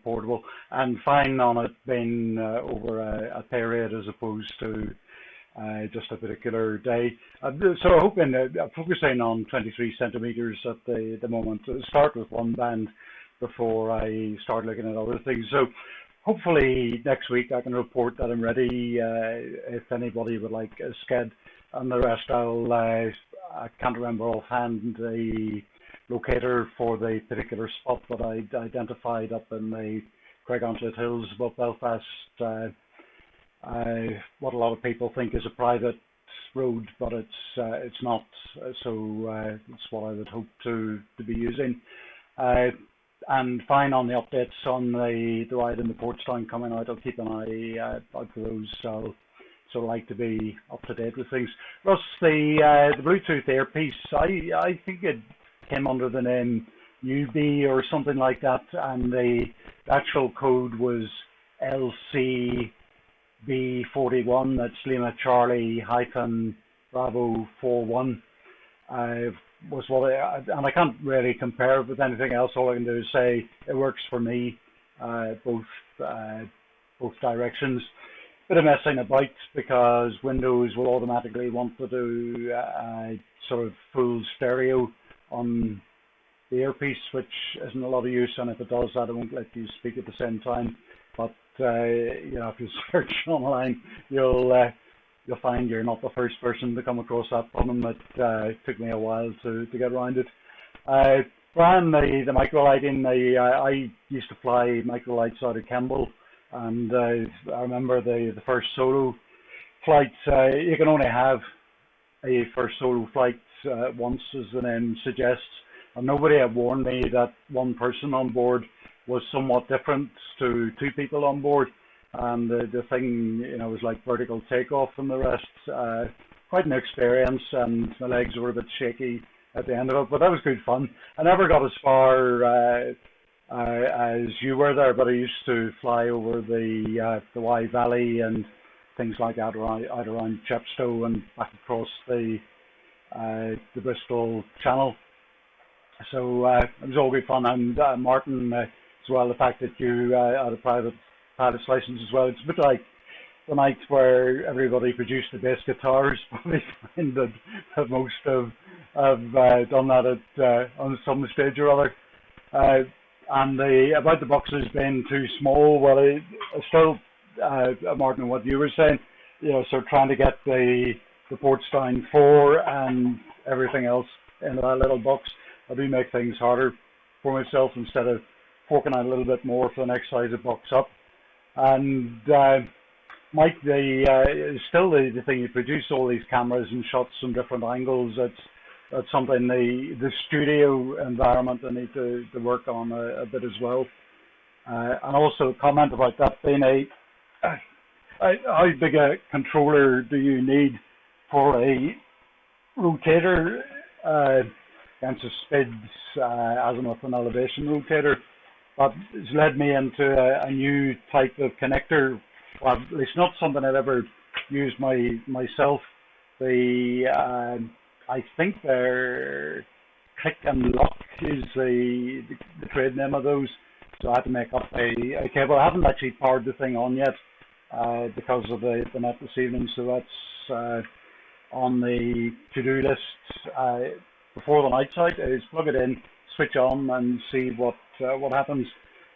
portable. And fine on it being over a period as opposed to just a particular day. So hoping, focusing on 23 centimeters at the moment. Start with one band before I start looking at other things. So hopefully next week I can report that I'm ready. If anybody would like a sked and the rest, I can't remember offhand the locator for the particular spot that I identified up in the Craigauntlet Hills above Belfast. What a lot of people think is a private road, but it's not. So it's what I would hope to be using. And fine on the updates on the Ryde and the Portstown coming out. I'll keep an eye out for those. So I like to be up to date with things. Plus the Bluetooth earpiece, I think it came under the name UB or something like that, and the actual code was LCB41. That's Lima Charlie Bravo 41. Was what and I can't really compare it with anything else. All I can do is say it works for me, both directions. Bit of messing about because Windows will automatically want to do sort of full stereo on the earpiece, which isn't a lot of use, and if it does that, it won't let you speak at the same time. But you know, if you search online, you'll find you're not the first person to come across that problem. It took me a while to get around it. Brian, the microlighting, I used to fly microlights out of Kemble, and I remember the first solo flight. You can only have a first solo flight once, as the name suggests, and nobody had warned me that one person on board was somewhat different to two people on board. And the thing, you know, was like vertical takeoff and the rest. Quite an experience, and my legs were a bit shaky at the end of it, but that was good fun. I never got as far as you were there, but I used to fly over the Wye Valley and things like that out around Chepstow and back across the Bristol Channel. So it was all good fun. And Martin, as well, the fact that you had a private pilot's license as well. It's a bit like the night where everybody produced the bass guitars. Probably find that most have done that at on some stage or other. And about the boxes being too small, well, I still, Martin, what you were saying, you know, so trying to get the Portstown 4 and everything else into that little box, I do make things harder for myself instead of forking out a little bit more for the next size of box up. And Mike, still the thing, you produce all these cameras and shots from different angles. That's something the studio environment I need to work on a bit as well. And also comment about that being how big a controller do you need for a rotator against a SPIDS azimuth and elevation rotator? That has led me into a new type of connector. Well, it's not something I've ever used myself. I think they're Click and Lock is the trade name of those. So I had to make up a cable. I haven't actually powered the thing on yet because of the net this evening. So that's on the to-do list before the night sight is plug it in, switch on, and see what happens.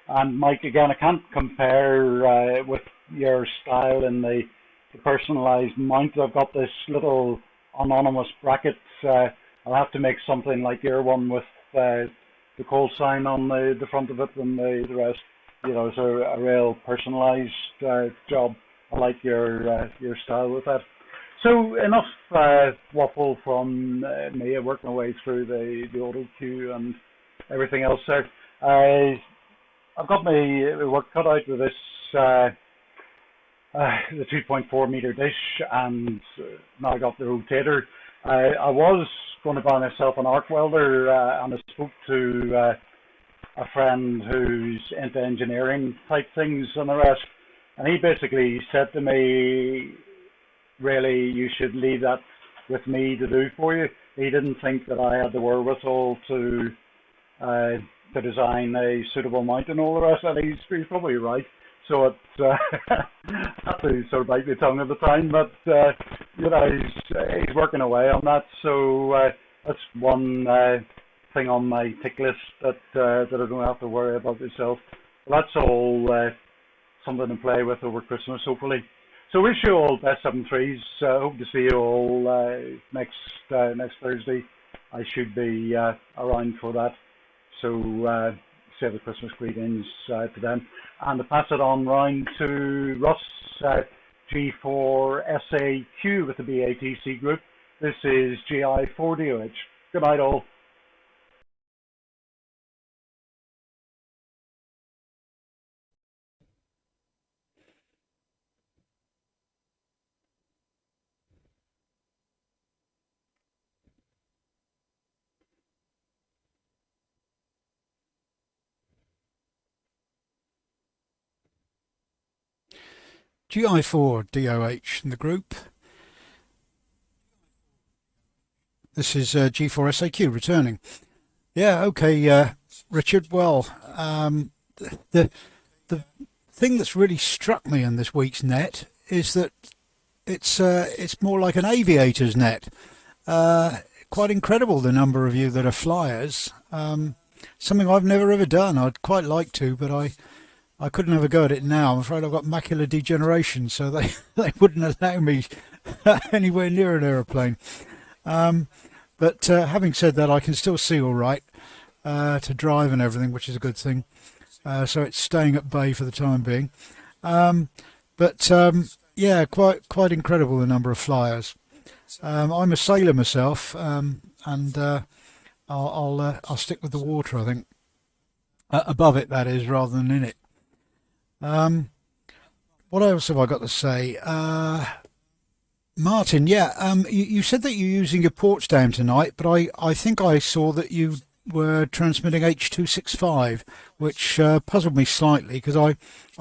And Mike, again, I can't compare with your style in the personalized mount. I've got this little anonymous bracket. I'll have to make something like your one with the call sign on the front of it and the rest. You know, so a real personalized job. I like your style with that. So enough waffle from me. I worked my way through the auto cue and everything else there. I've got my work cut out with this the 2.4 meter dish, and now I got the rotator. I was going to buy myself an arc welder, and I spoke to a friend who's into engineering type things and the rest, and he basically said to me, really, you should leave that with me to do for you. He didn't think that I had the wherewithal to design a suitable mount and all the rest, and he's probably right. So it had to sort of bite my tongue at the time, but you know, he's working away on that. So that's one thing on my tick list that I don't have to worry about myself. But that's all something to play with over Christmas, hopefully. So wish you all best 7-3s. Hope to see you all next Thursday. I should be around for that. So say the Christmas greetings to them, and to pass it on round to Russ, G4SAQ with the BATC group. This is GI4DOH. Good night all. GI4DOH in the group. This is G4SAQ returning. Yeah, okay, Richard. Well, the thing that's really struck me in this week's net is that it's more like an aviator's net. Quite incredible, the number of you that are flyers. Something I've never ever done. I'd quite like to, but I couldn't have a go at it now. I'm afraid I've got macular degeneration, so they wouldn't allow me anywhere near an aeroplane. But having said that, I can still see all right to drive and everything, which is a good thing. So it's staying at bay for the time being. Yeah, quite incredible, the number of flyers. I'm a sailor myself, and I'll stick with the water, I think. Above it, that is, rather than in it. What else have I got to say? Martin, yeah, you said that you're using your ports down tonight, but I think I saw that you were transmitting H.265, which puzzled me slightly, because I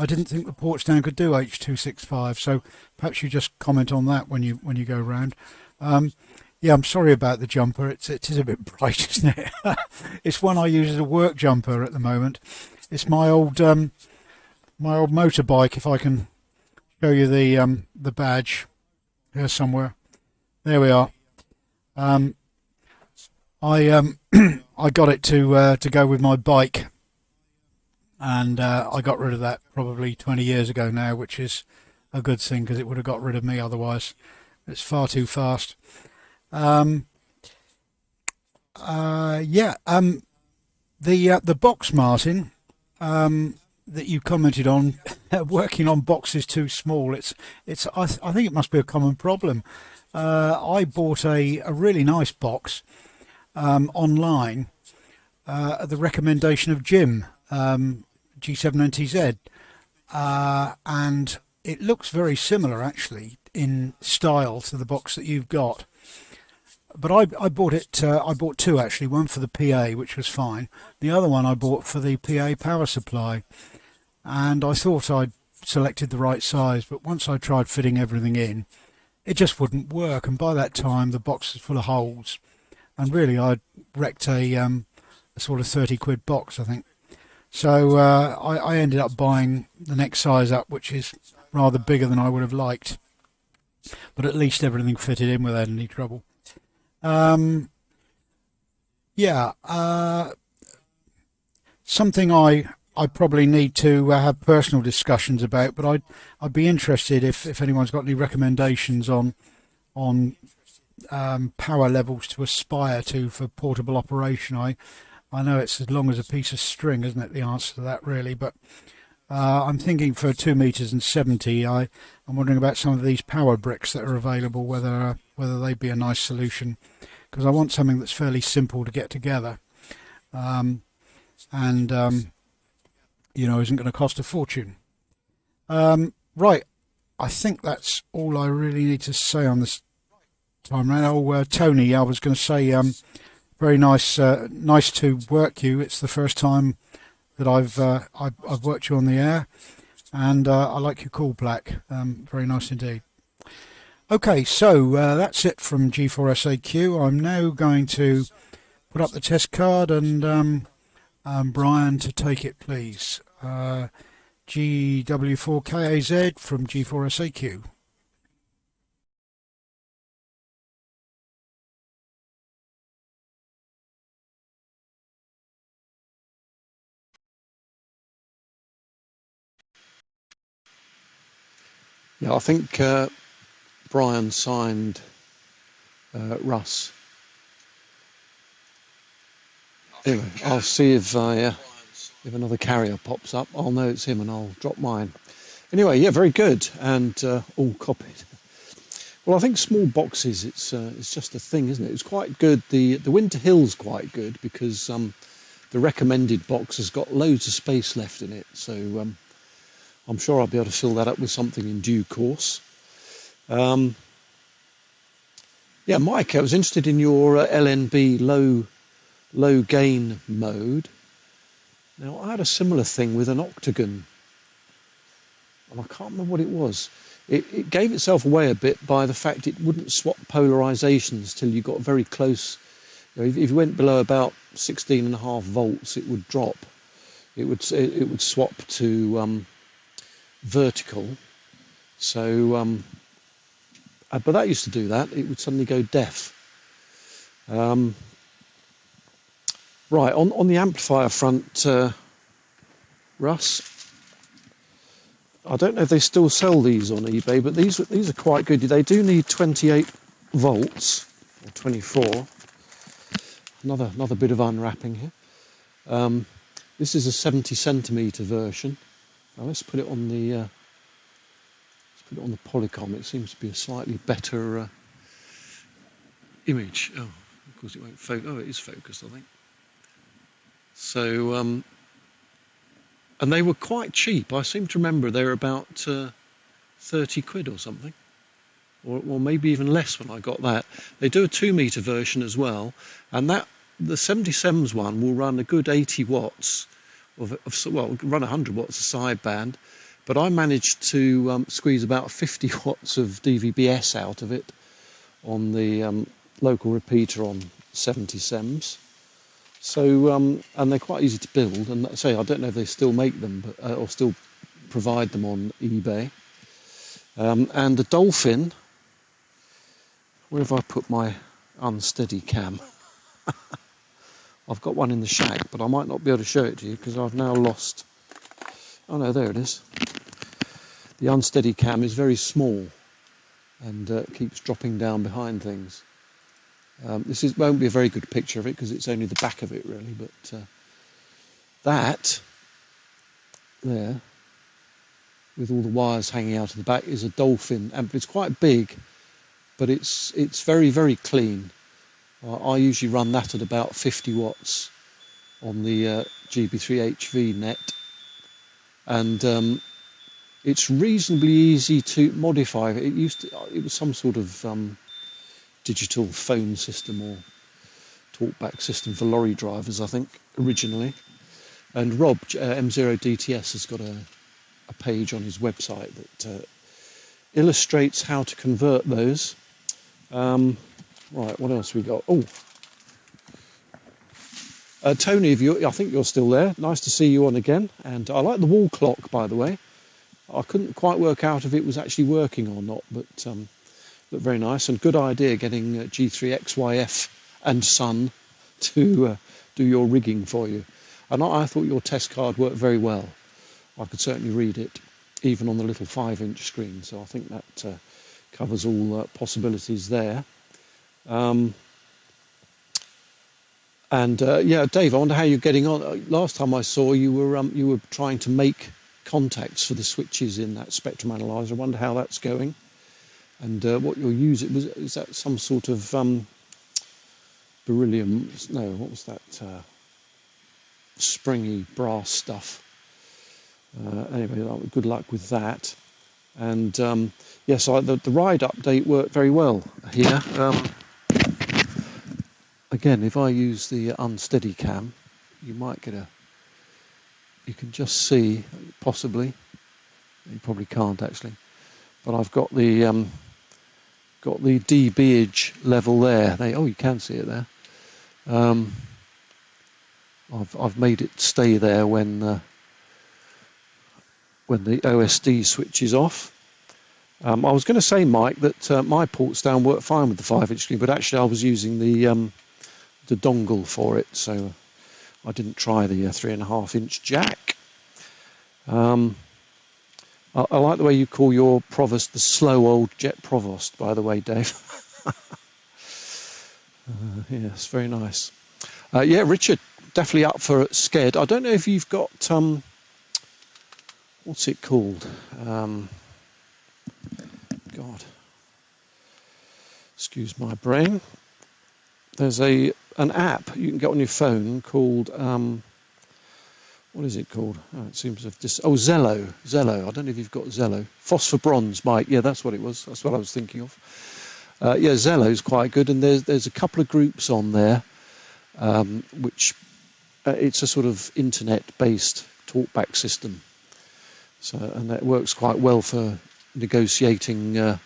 didn't think the ports down could do H.265. So perhaps you just comment on that when you go round. Yeah, I'm sorry about the jumper. It is a bit bright, isn't it? It's one I use as a work jumper at the moment. It's my old motorbike. If I can show you the badge here somewhere. There we are. I I got it to go with my bike, and I got rid of that probably 20 years ago now, which is a good thing, because it would have got rid of me otherwise. It's far too fast. The box, Martin, that you commented on, working on boxes too small. I think it must be a common problem. I bought a really nice box online at the recommendation of Jim, G7NTZ, and it looks very similar actually in style to the box that you've got. But I bought it. I bought two actually. One for the PA, which was fine. The other one I bought for the PA power supply, and I thought I'd selected the right size. But once I tried fitting everything in, it just wouldn't work. And by that time, the box was full of holes, and really I'd wrecked a sort of 30 quid box, I think. So I ended up buying the next size up, which is rather bigger than I would have liked. But at least everything fitted in without any trouble. Something I probably need to have personal discussions about, but I'd be interested if anyone's got any recommendations on power levels to aspire to for portable operation. I know it's as long as a piece of string, isn't it, the answer to that really, but I'm thinking for 2 meters and 70. I'm wondering about some of these power bricks that are available, whether they'd be a nice solution, because I want something that's fairly simple to get together, and isn't going to cost a fortune. Right, I think that's all I really need to say on this time round. Oh, Tony, I was going to say, very nice, nice to work you. It's the first time that I've worked you on the air, and I like your call, Black. Very nice indeed. Okay, so that's it from G4SAQ. I'm now going to put up the test card, and Brian, to take it, please. GW4KAZ from G4SAQ. Yeah, I think Brian signed Russ. Anyway, I'll see if another carrier pops up. I'll know it's him and I'll drop mine. Anyway, yeah, very good, and all copied. Well, I think small boxes, it's just a thing, isn't it? It's quite good. The Winter Hill's quite good because the recommended box has got loads of space left in it, so I'm sure I'll be able to fill that up with something in due course. Yeah, Mike, I was interested in your LNB low gain mode. Now, I had a similar thing with an Octagon, and I can't remember what it was. It gave itself away a bit by the fact it wouldn't swap polarizations till you got very close. If you went below about 16.5 volts, it would drop. It would swap to vertical. So, but that used to do that. It would suddenly go deaf. Right, on the amplifier front, Russ, I don't know if they still sell these on eBay, but these are quite good. They do need 28 volts or 24. Another bit of unwrapping here. This is a 70 centimeter version. Now let's put it on the Polycom. It seems to be a slightly better image. Oh, of course it won't focus. Oh, it is focused, I think. So, and they were quite cheap. I seem to remember they were about 30 quid or something, or maybe even less when I got that. They do a 2 meter version as well, and the 77s one will run a good 80 watts run 100 watts of sideband, but I managed to squeeze about 50 watts of DVB-S out of it on the local repeater on 77s. So, and they're quite easy to build, and say I don't know if they still make them, but, or still provide them on eBay. And the Dolphin, where have I put my unsteady cam? I've got one in the shack, but I might not be able to show it to you because I've now lost. Oh no, there it is. The unsteady cam is very small and keeps dropping down behind things. This won't be a very good picture of it because it's only the back of it really, but that there, with all the wires hanging out of the back, is a Dolphin amp. It's quite big, but it's very, very clean. I usually run that at about 50 watts on the GB3HV net, and it's reasonably easy to modify. It was some sort of digital phone system or talkback system for lorry drivers, I think, originally. And Rob, M0DTS, has got a page on his website that illustrates how to convert those. Right, what else we got? Oh, Tony, I think you're still there. Nice to see you on again. And I like the wall clock, by the way. I couldn't quite work out if it was actually working or not, but looked very nice. And good idea getting G3XYF and Son to do your rigging for you. And I thought your test card worked very well. I could certainly read it, even on the little 5-inch screen. So I think that covers all possibilities there. Yeah, Dave, I wonder how you're getting on. Last time I saw you were trying to make contacts for the switches in that spectrum analyzer. I wonder how that's going, and what you're using. Is that some sort of beryllium? No, what was that? Springy brass stuff. Anyway, good luck with that. And yes, the Ryde update worked very well here. Again, if I use the unsteady cam, you might get you can just see, possibly, you probably can't actually, but I've got the dBage level there. You can see it there. I've made it stay there when the OSD switch is off. I was going to say, Mike, that my ports down worked fine with the 5-inch screen, but actually I was using the dongle for it, so I didn't try the 3.5-inch jack. I like the way you call your Provost the slow old Jet Provost, by the way, Dave. Yes, very nice. Yeah, Richard, definitely up for Sked. I don't know if you've got, what's it called? God, excuse my brain. There's an app you can get on your phone called, what is it called? It seems to have Zello. Zello. I don't know if you've got Zello. Phosphor Bronze, Mike. Yeah, that's what it was. That's what I was thinking of. Yeah, Zello's quite good, and there's a couple of groups on there, which it's a sort of internet-based talkback system. So, and that works quite well for negotiating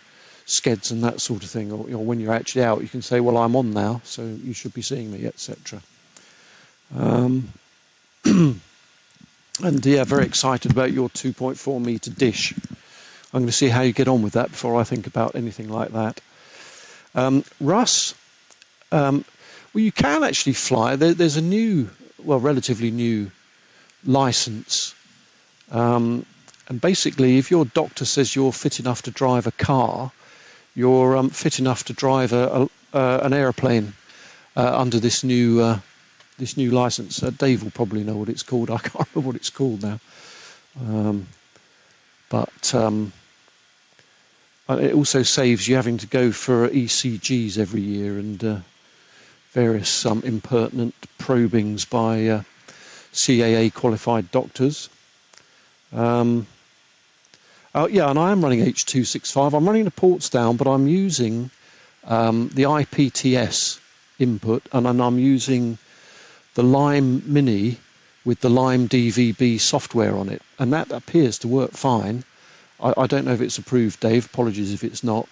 skeds and that sort of thing. Or when you're actually out, you can say, "Well, I'm on now, so you should be seeing me," etc. And yeah, very excited about your 2.4 meter dish. I'm going to see how you get on with that before I think about anything like that. Russ, well, you can actually fly. There's a relatively new license. And basically, if your doctor says you're fit enough to drive a car, you're fit enough to drive an aeroplane under this new license. Dave will probably know what it's called. I can't remember what it's called now. But it also saves you having to go for ECGs every year and various impertinent probings by CAA qualified doctors. Yeah, and I am running H.265. I'm running the ports down, but I'm using the IPTS input, and I'm using the Lime Mini with the Lime DVB software on it, and that appears to work fine. I don't know if it's approved, Dave. Apologies if it's not.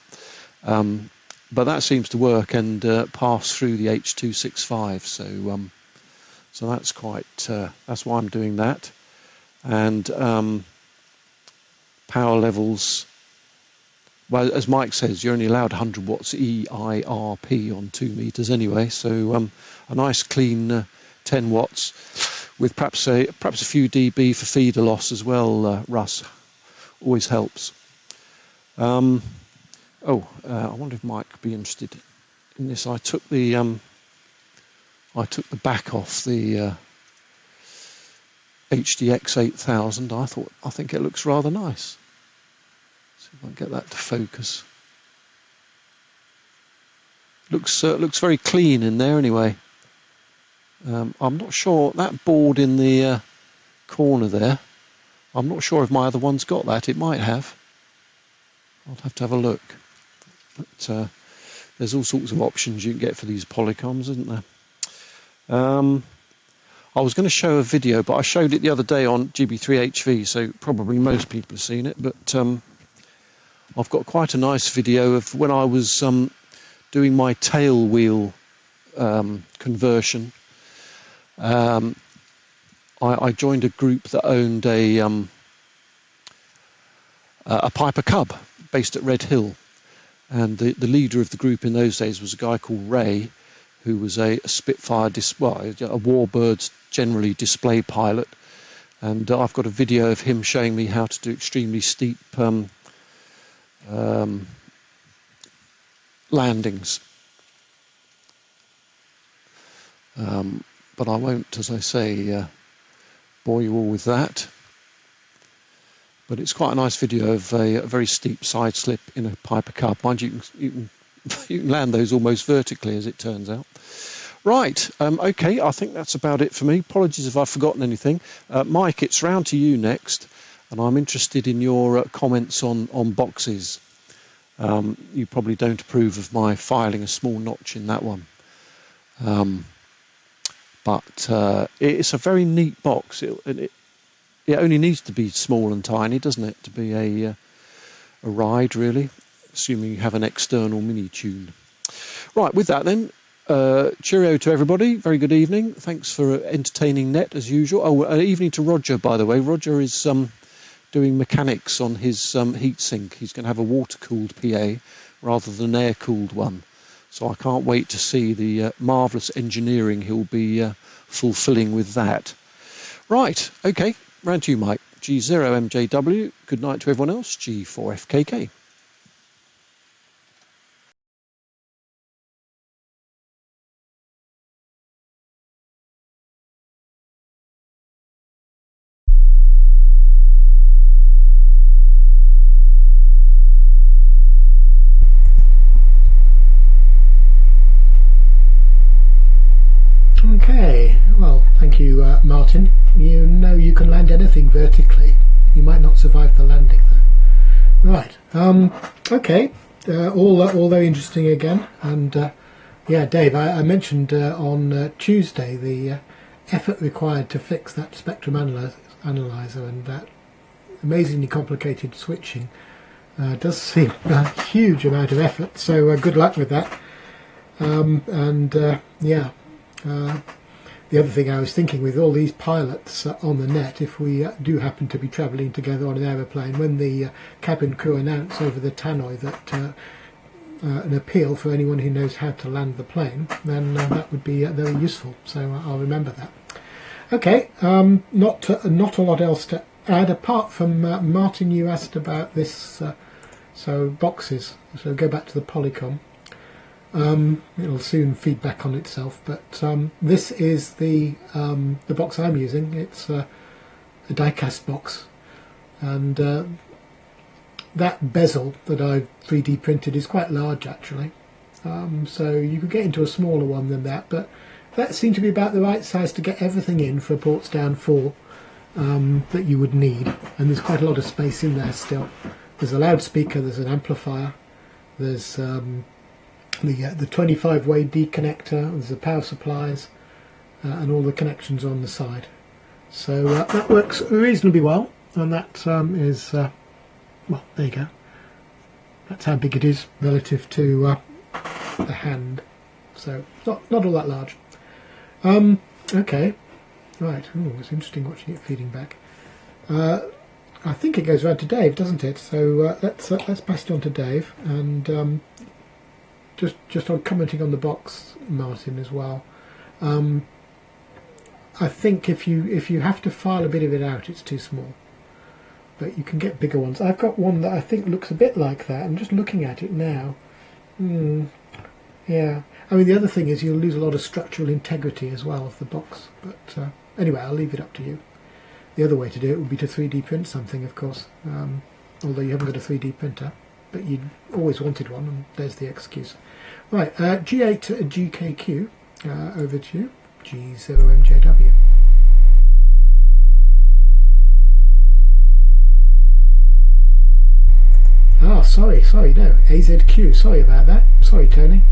But that seems to work and pass through the H.265. So that's that's why I'm doing that. And power levels. Well, as Mike says, you're only allowed 100 watts EIRP on 2 meters anyway. So a nice clean 10 watts with perhaps a few dB for feeder loss as well, Russ. Always helps. I wonder if Mike would be interested in this. I took the back off the HDX 8000, I think it looks rather nice. See if I can get that to focus. Looks very clean in there anyway. I'm not sure that board in the corner there. I'm not sure if my other one's got that. It might have. I'll have to have a look. But there's all sorts of options you can get for these Polycoms, isn't there? I was going to show a video, but I showed it the other day on GB3HV, so probably most people have seen it. But I've got quite a nice video of when I was doing my tail wheel conversion. I joined a group that owned a Piper Cub based at Red Hill, and the leader of the group in those days was a guy called Ray, who was a Spitfire, a Warbirds generally display pilot, and I've got a video of him showing me how to do extremely steep landings. But I won't, as I say, bore you all with that. But it's quite a nice video of a very steep side slip in a Piper Cub. Mind you, you can land those almost vertically, as it turns out. Right, okay, I think that's about it for me. Apologies if I've forgotten anything. Mike, it's round to you next, and I'm interested in your comments on boxes. You probably don't approve of my filing a small notch in that one. But it's a very neat box. It only needs to be small and tiny, doesn't it, to be a Ryde, really, assuming you have an external mini-tune. Right, with that then, cheerio to everybody. Very good evening. Thanks for entertaining Net, as usual. Oh, evening to Roger, by the way. Roger is doing mechanics on his heatsink. He's going to have a water-cooled PA rather than an air-cooled one. So I can't wait to see the marvellous engineering he'll be fulfilling with that. Right, okay, round to you, Mike. G0MJW, good night to everyone else. G4FKK. Okay, well, thank you, Martin. You know you can land anything vertically. You might not survive the landing, though. Right, okay, all very interesting again. And yeah, Dave, I mentioned on Tuesday the effort required to fix that spectrum analyzer and that amazingly complicated switching. Does seem a huge amount of effort, so good luck with that. Yeah. The other thing I was thinking, with all these pilots on the net, if we do happen to be travelling together on an aeroplane, when the cabin crew announce over the tannoy that an appeal for anyone who knows how to land the plane, then that would be very useful. So I'll remember that. Okay, not a lot else to add apart from Martin. You asked about this, so boxes. So go back to the Polycom. It'll soon feed back on itself, but this is the box I'm using. It's a die-cast box, and that bezel that I've 3D printed is quite large actually, so you could get into a smaller one than that, but that seemed to be about the right size to get everything in for ports down 4 that you would need, and there's quite a lot of space in there still. There's a loudspeaker, there's an amplifier, there's the 25-way D connector, there's the power supplies, and all the connections on the side. So that works reasonably well, and that is, well, there you go. That's how big it is relative to the hand. So not all that large. Okay, right. Oh, it's interesting watching it feeding back. I think it goes round to Dave, doesn't it? So let's pass it on to Dave, and just on commenting on the box, Martin, as well. I think if you have to file a bit of it out, it's too small, but you can get bigger ones. I've got one that I think looks a bit like that. I'm just looking at it now. Yeah, I mean, the other thing is you'll lose a lot of structural integrity as well of the box, but anyway, I'll leave it up to you. The other way to do it would be to 3D print something, of course, although you haven't got a 3D printer, but you always wanted one, and there's the excuse. Right, G8 GKQ, over to you, G0MJW. Ah, sorry, no, AZQ, sorry about that. Sorry, Tony.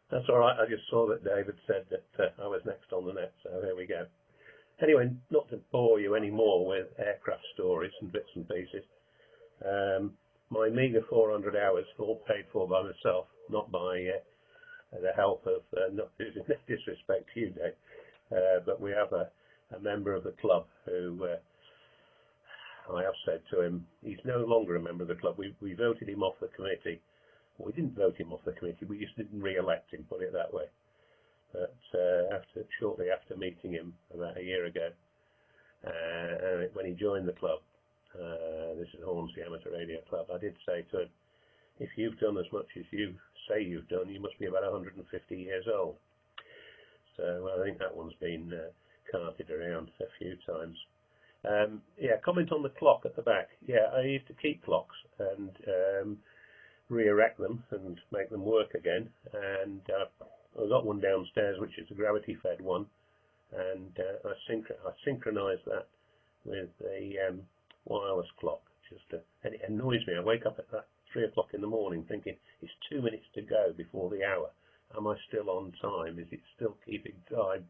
That's all right. I just saw that David said that I was next on the net, so here we go. Anyway, not to bore you anymore with aircraft stories and bits and pieces, my meagre 400 hours all paid for by myself, not by the help of, not disrespect to you, Dave, but we have a member of the club who I have said to him, he's no longer a member of the club. We voted him off the committee. Well, we didn't vote him off the committee, we just didn't re-elect him, put it that way. But shortly after meeting him about a year ago, when he joined the club, this is Hornsey Amateur Radio Club, I did say to him, if you've done as much as you say you've done, you must be about 150 years old. So I think that one's been carted around a few times. Yeah, comment on the clock at the back. Yeah, I used to keep clocks and re-erect them and make them work again, and I've got one downstairs which is a gravity fed one, and I synchronise that with a wireless clock, and it annoys me. I wake up at that 3 o'clock in the morning thinking it's 2 minutes to go before the hour. Am I still on time? Is it still keeping time?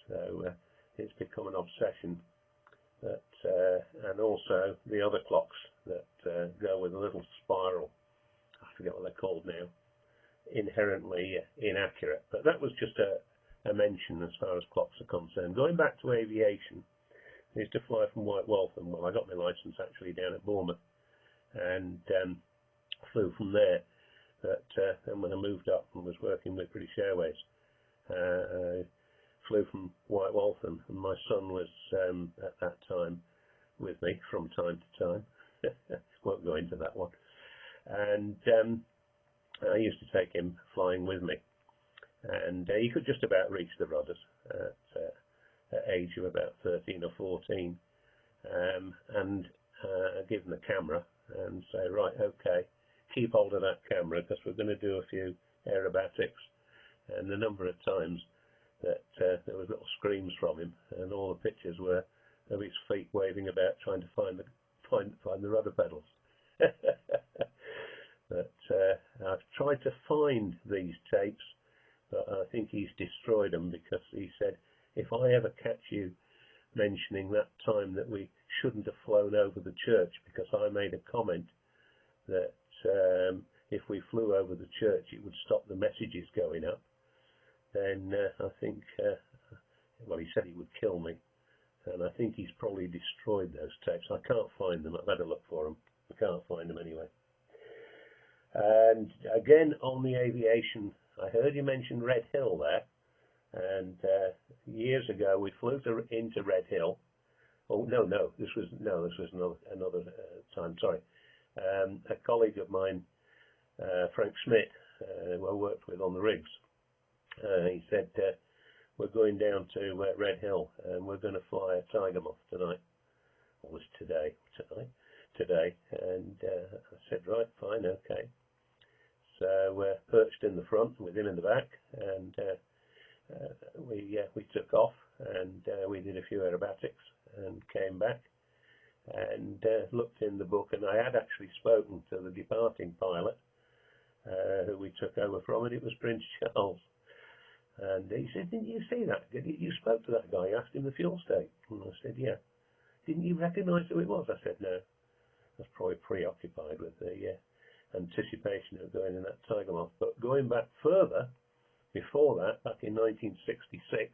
So it's become an obsession. And also the other clocks that go with a little spiral, I forget what they're called now, inherently inaccurate. But that was just a mention as far as clocks are concerned. Going back to aviation, I used to fly from White Waltham. Well, I got my licence actually down at Bournemouth, and flew from there. But then when I moved up and was working with British Airways, I flew from White Waltham, and my son was at that time with me from time to time. Won't go into that one. And I used to take him flying with me, and he could just about reach the rudders at age of about 13 or 14, and give him the camera and say, right, okay, keep hold of that camera because we're going to do a few aerobatics. And the number of times that there was little screams from him, and all the pictures were of his feet waving about trying to find the rudder pedals. But I've tried to find these tapes, but I think he's destroyed them, because he said, if I ever catch you mentioning that time that we shouldn't have flown over the church because I made a comment that if we flew over the church it would stop the messages going up, then I think, well, he said he would kill me, and I think he's probably destroyed those tapes. I can't find them. I've had a look for them. I can't find them anyway. And again, on the aviation, I heard you mention Red Hill there, and years ago we flew into Red Hill. Oh no, this was another time. Sorry, a colleague of mine, Frank Schmidt, who I worked with on the rigs. He said, we're going down to Red Hill and we're going to fly a Tiger Moth tonight. Or was today? Today. And I said, right, fine, okay. So perched in the front with him in the back, and we took off, and we did a few aerobatics and came back and looked in the book, and I had actually spoken to the departing pilot who we took over from, and it was Prince Charles. And he said, didn't you see that? You spoke to that guy, you asked him the fuel state. And I said, yeah. Didn't you recognise who it was? I said, no. I was probably preoccupied with the anticipation of going in that Tiger Moth. But going back further, before that, back in 1966,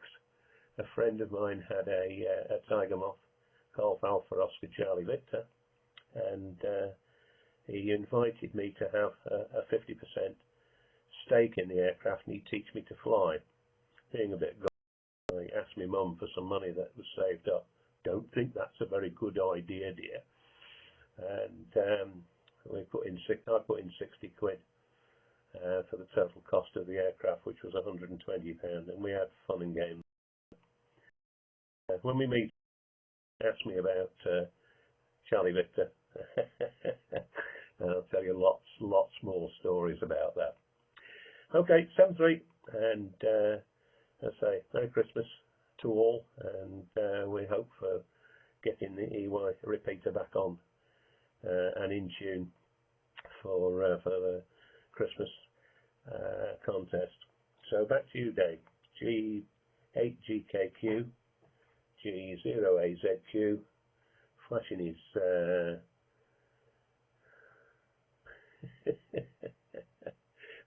a friend of mine had a Tiger Moth, Golf Alpha Oscar Charlie Victor, and he invited me to have a 50% stake in the aircraft, and he'd teach me to fly. Being a bit gone, I asked my mum for some money that was saved up. Don't think that's a very good idea, dear. And I put in 60 quid for the total cost of the aircraft, which was £120, and we had fun and games. When we meet, ask me about Charlie Victor. And I'll tell you lots more stories about that. Okay, 7-3, and I say Merry Christmas to all, and we hope for getting the EY repeater back on and in tune for the Christmas contest. So back to you, Dave. G8GKQ, G0AZQ, flashing his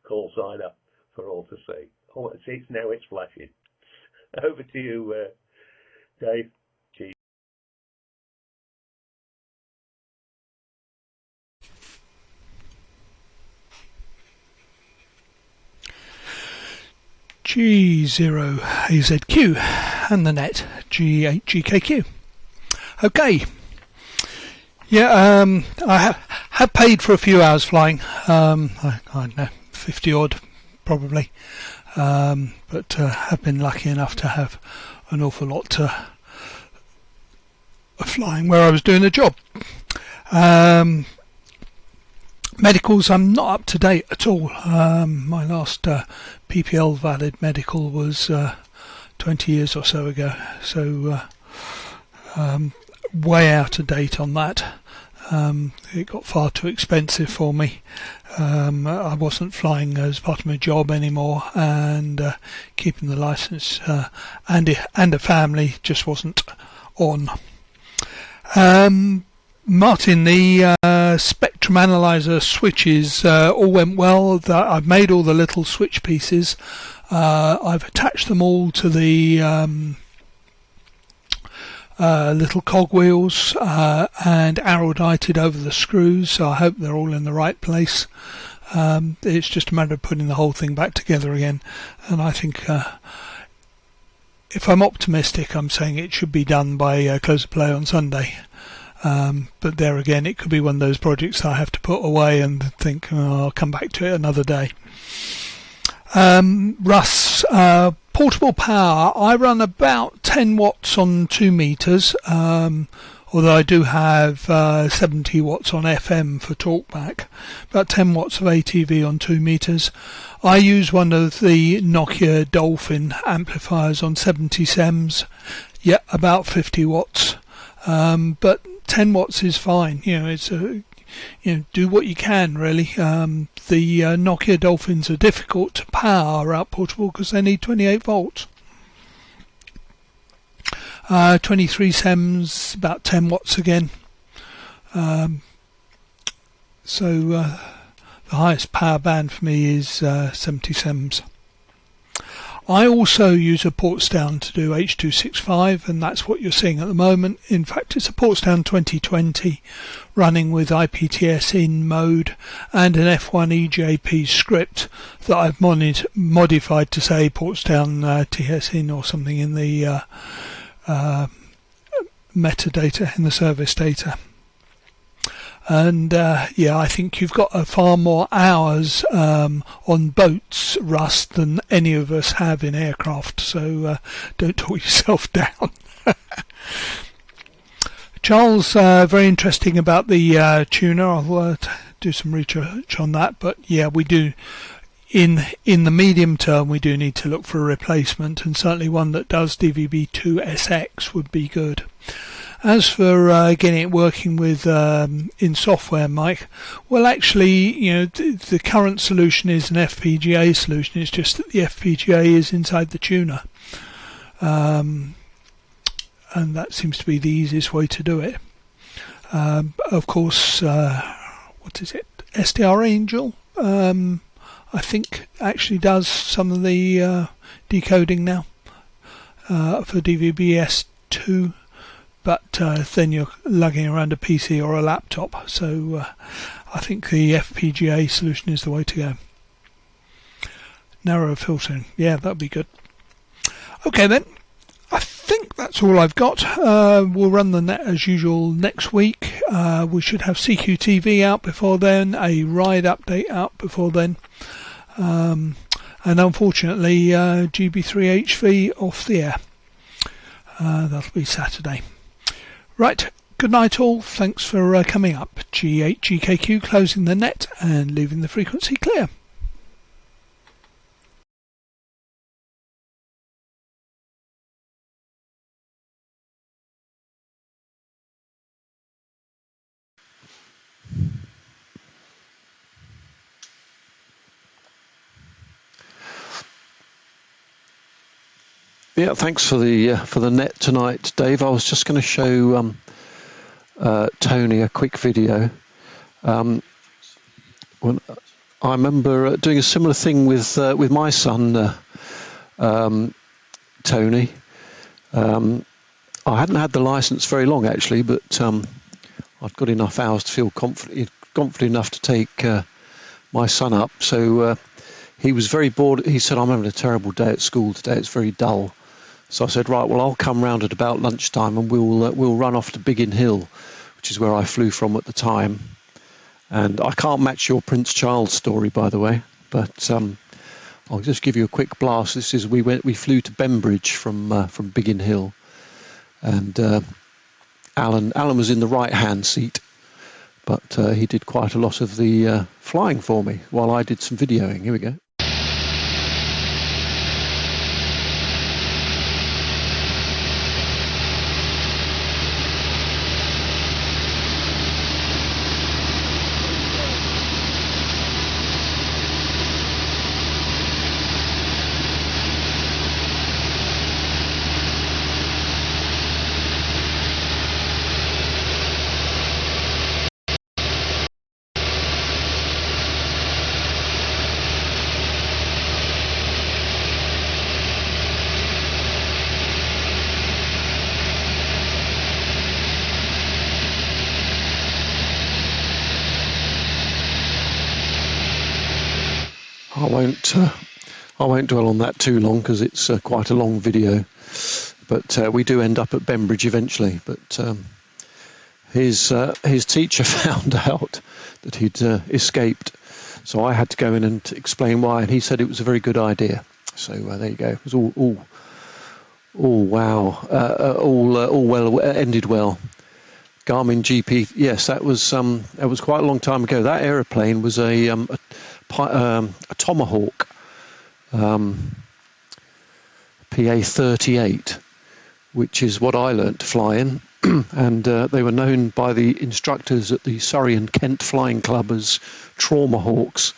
call sign up for all to see. Oh, now it's flashing. Over to you, Dave. G0AZQ and the net G8GKQ. Okay. Yeah, I have paid for a few hours flying. I don't know, 50 odd probably. But have been lucky enough to have an awful lot of flying where I was doing a job. Medicals, I'm not up to date at all. My last PPL valid medical was 20 years or so ago, so way out of date on that. It got far too expensive for me. I wasn't flying as part of my job anymore, and keeping the license and a family just wasn't on. Martin, the spectrum analyzer switches all went well. I've made all the little switch pieces. I've attached them all to the little cogwheels and arrowdited over the screws, so I hope they're all in the right place. It's just a matter of putting the whole thing back together again, and I think if I'm optimistic, I'm saying it should be done by close of play on Sunday. But there again, it could be one of those projects that I have to put away and think, I'll come back to it another day. Russ, portable power, I run about 10 watts on 2 meters, although I do have 70 watts on FM for talkback, about 10 watts of ATV on 2 meters. I use one of the Nokia Dolphin amplifiers on 70 SEMS, about 50 watts, but 10 watts is fine. It's do what you can, really. The Nokia Dolphins are difficult to power out portable because they need 28 volts. 23 SEMS, about 10 watts again. So the highest power band for me is 70 SEMS. I also use a Portsdown to do H.265, and that's what you're seeing at the moment. In fact, it's a Portsdown 2020 running with IPTS in mode and an F1 EJP script that I've modified to say Portsdown TS in or something in the metadata, in the service data. And I think you've got far more hours on boats, Russ, than any of us have in aircraft, so don't talk yourself down. Charles, very interesting about the tuner. I'll do some research on that, but we do. In the medium term, we do need to look for a replacement, and certainly one that does DVB2SX would be good. As for getting it working with in software, Mike, well, actually, the current solution is an FPGA solution. It's just that the FPGA is inside the tuner, and that seems to be the easiest way to do it. Of course, what is it? SDR Angel, I think, actually does some of the decoding now for DVB-S2. But then you're lugging around a PC or a laptop, so I think the FPGA solution is the way to go. Narrow filtering, that'd be good. Okay then, I think that's all I've got. We'll run the net as usual next week. We should have CQTV out before then, a Ryde update out before then, and unfortunately GB3HV off the air. That'll be Saturday. Right, good night all, thanks for coming up. G8GKQ closing the net and leaving the frequency clear. Yeah, thanks for the net tonight, Dave. I was just going to show Tony a quick video. When I remember doing a similar thing with my son, Tony. I hadn't had the license very long actually, but I'd got enough hours to feel confident enough to take my son up. So he was very bored. He said, "I'm having a terrible day at school today. It's very dull." So I said, "Right, well, I'll come round at about lunchtime and we'll run off to Biggin Hill, which is where I flew from at the time." And I can't match your Prince Charles story, by the way, but I'll just give you a quick blast. This is we flew to Bembridge from Biggin Hill, and Alan was in the right-hand seat, but he did quite a lot of the flying for me while I did some videoing. Here we go. I won't dwell on that too long because it's quite a long video, but we do end up at Bembridge eventually. But his teacher found out that he'd escaped, so I had to go in and explain why, and he said it was a very good idea. So there you go. It was all wow, all well, ended well. Garmin GP, yes, that was quite a long time ago. That aeroplane was a Tomahawk PA-38, which is what I learnt to fly in, and they were known by the instructors at the Surrey and Kent Flying Club as Trauma Hawks,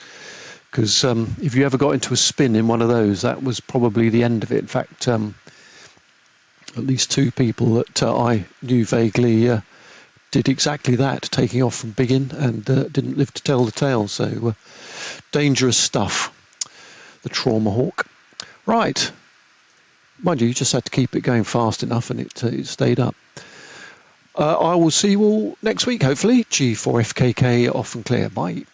because if you ever got into a spin in one of those, that was probably the end of it. In fact, at least two people that I knew vaguely did exactly that, taking off from Biggin, and didn't live to tell the tale. So dangerous stuff, the Trauma Hawk. Right, mind you just had to keep it going fast enough, and it stayed up. I will see you all next week, hopefully. G4FKK off and clear. Bye.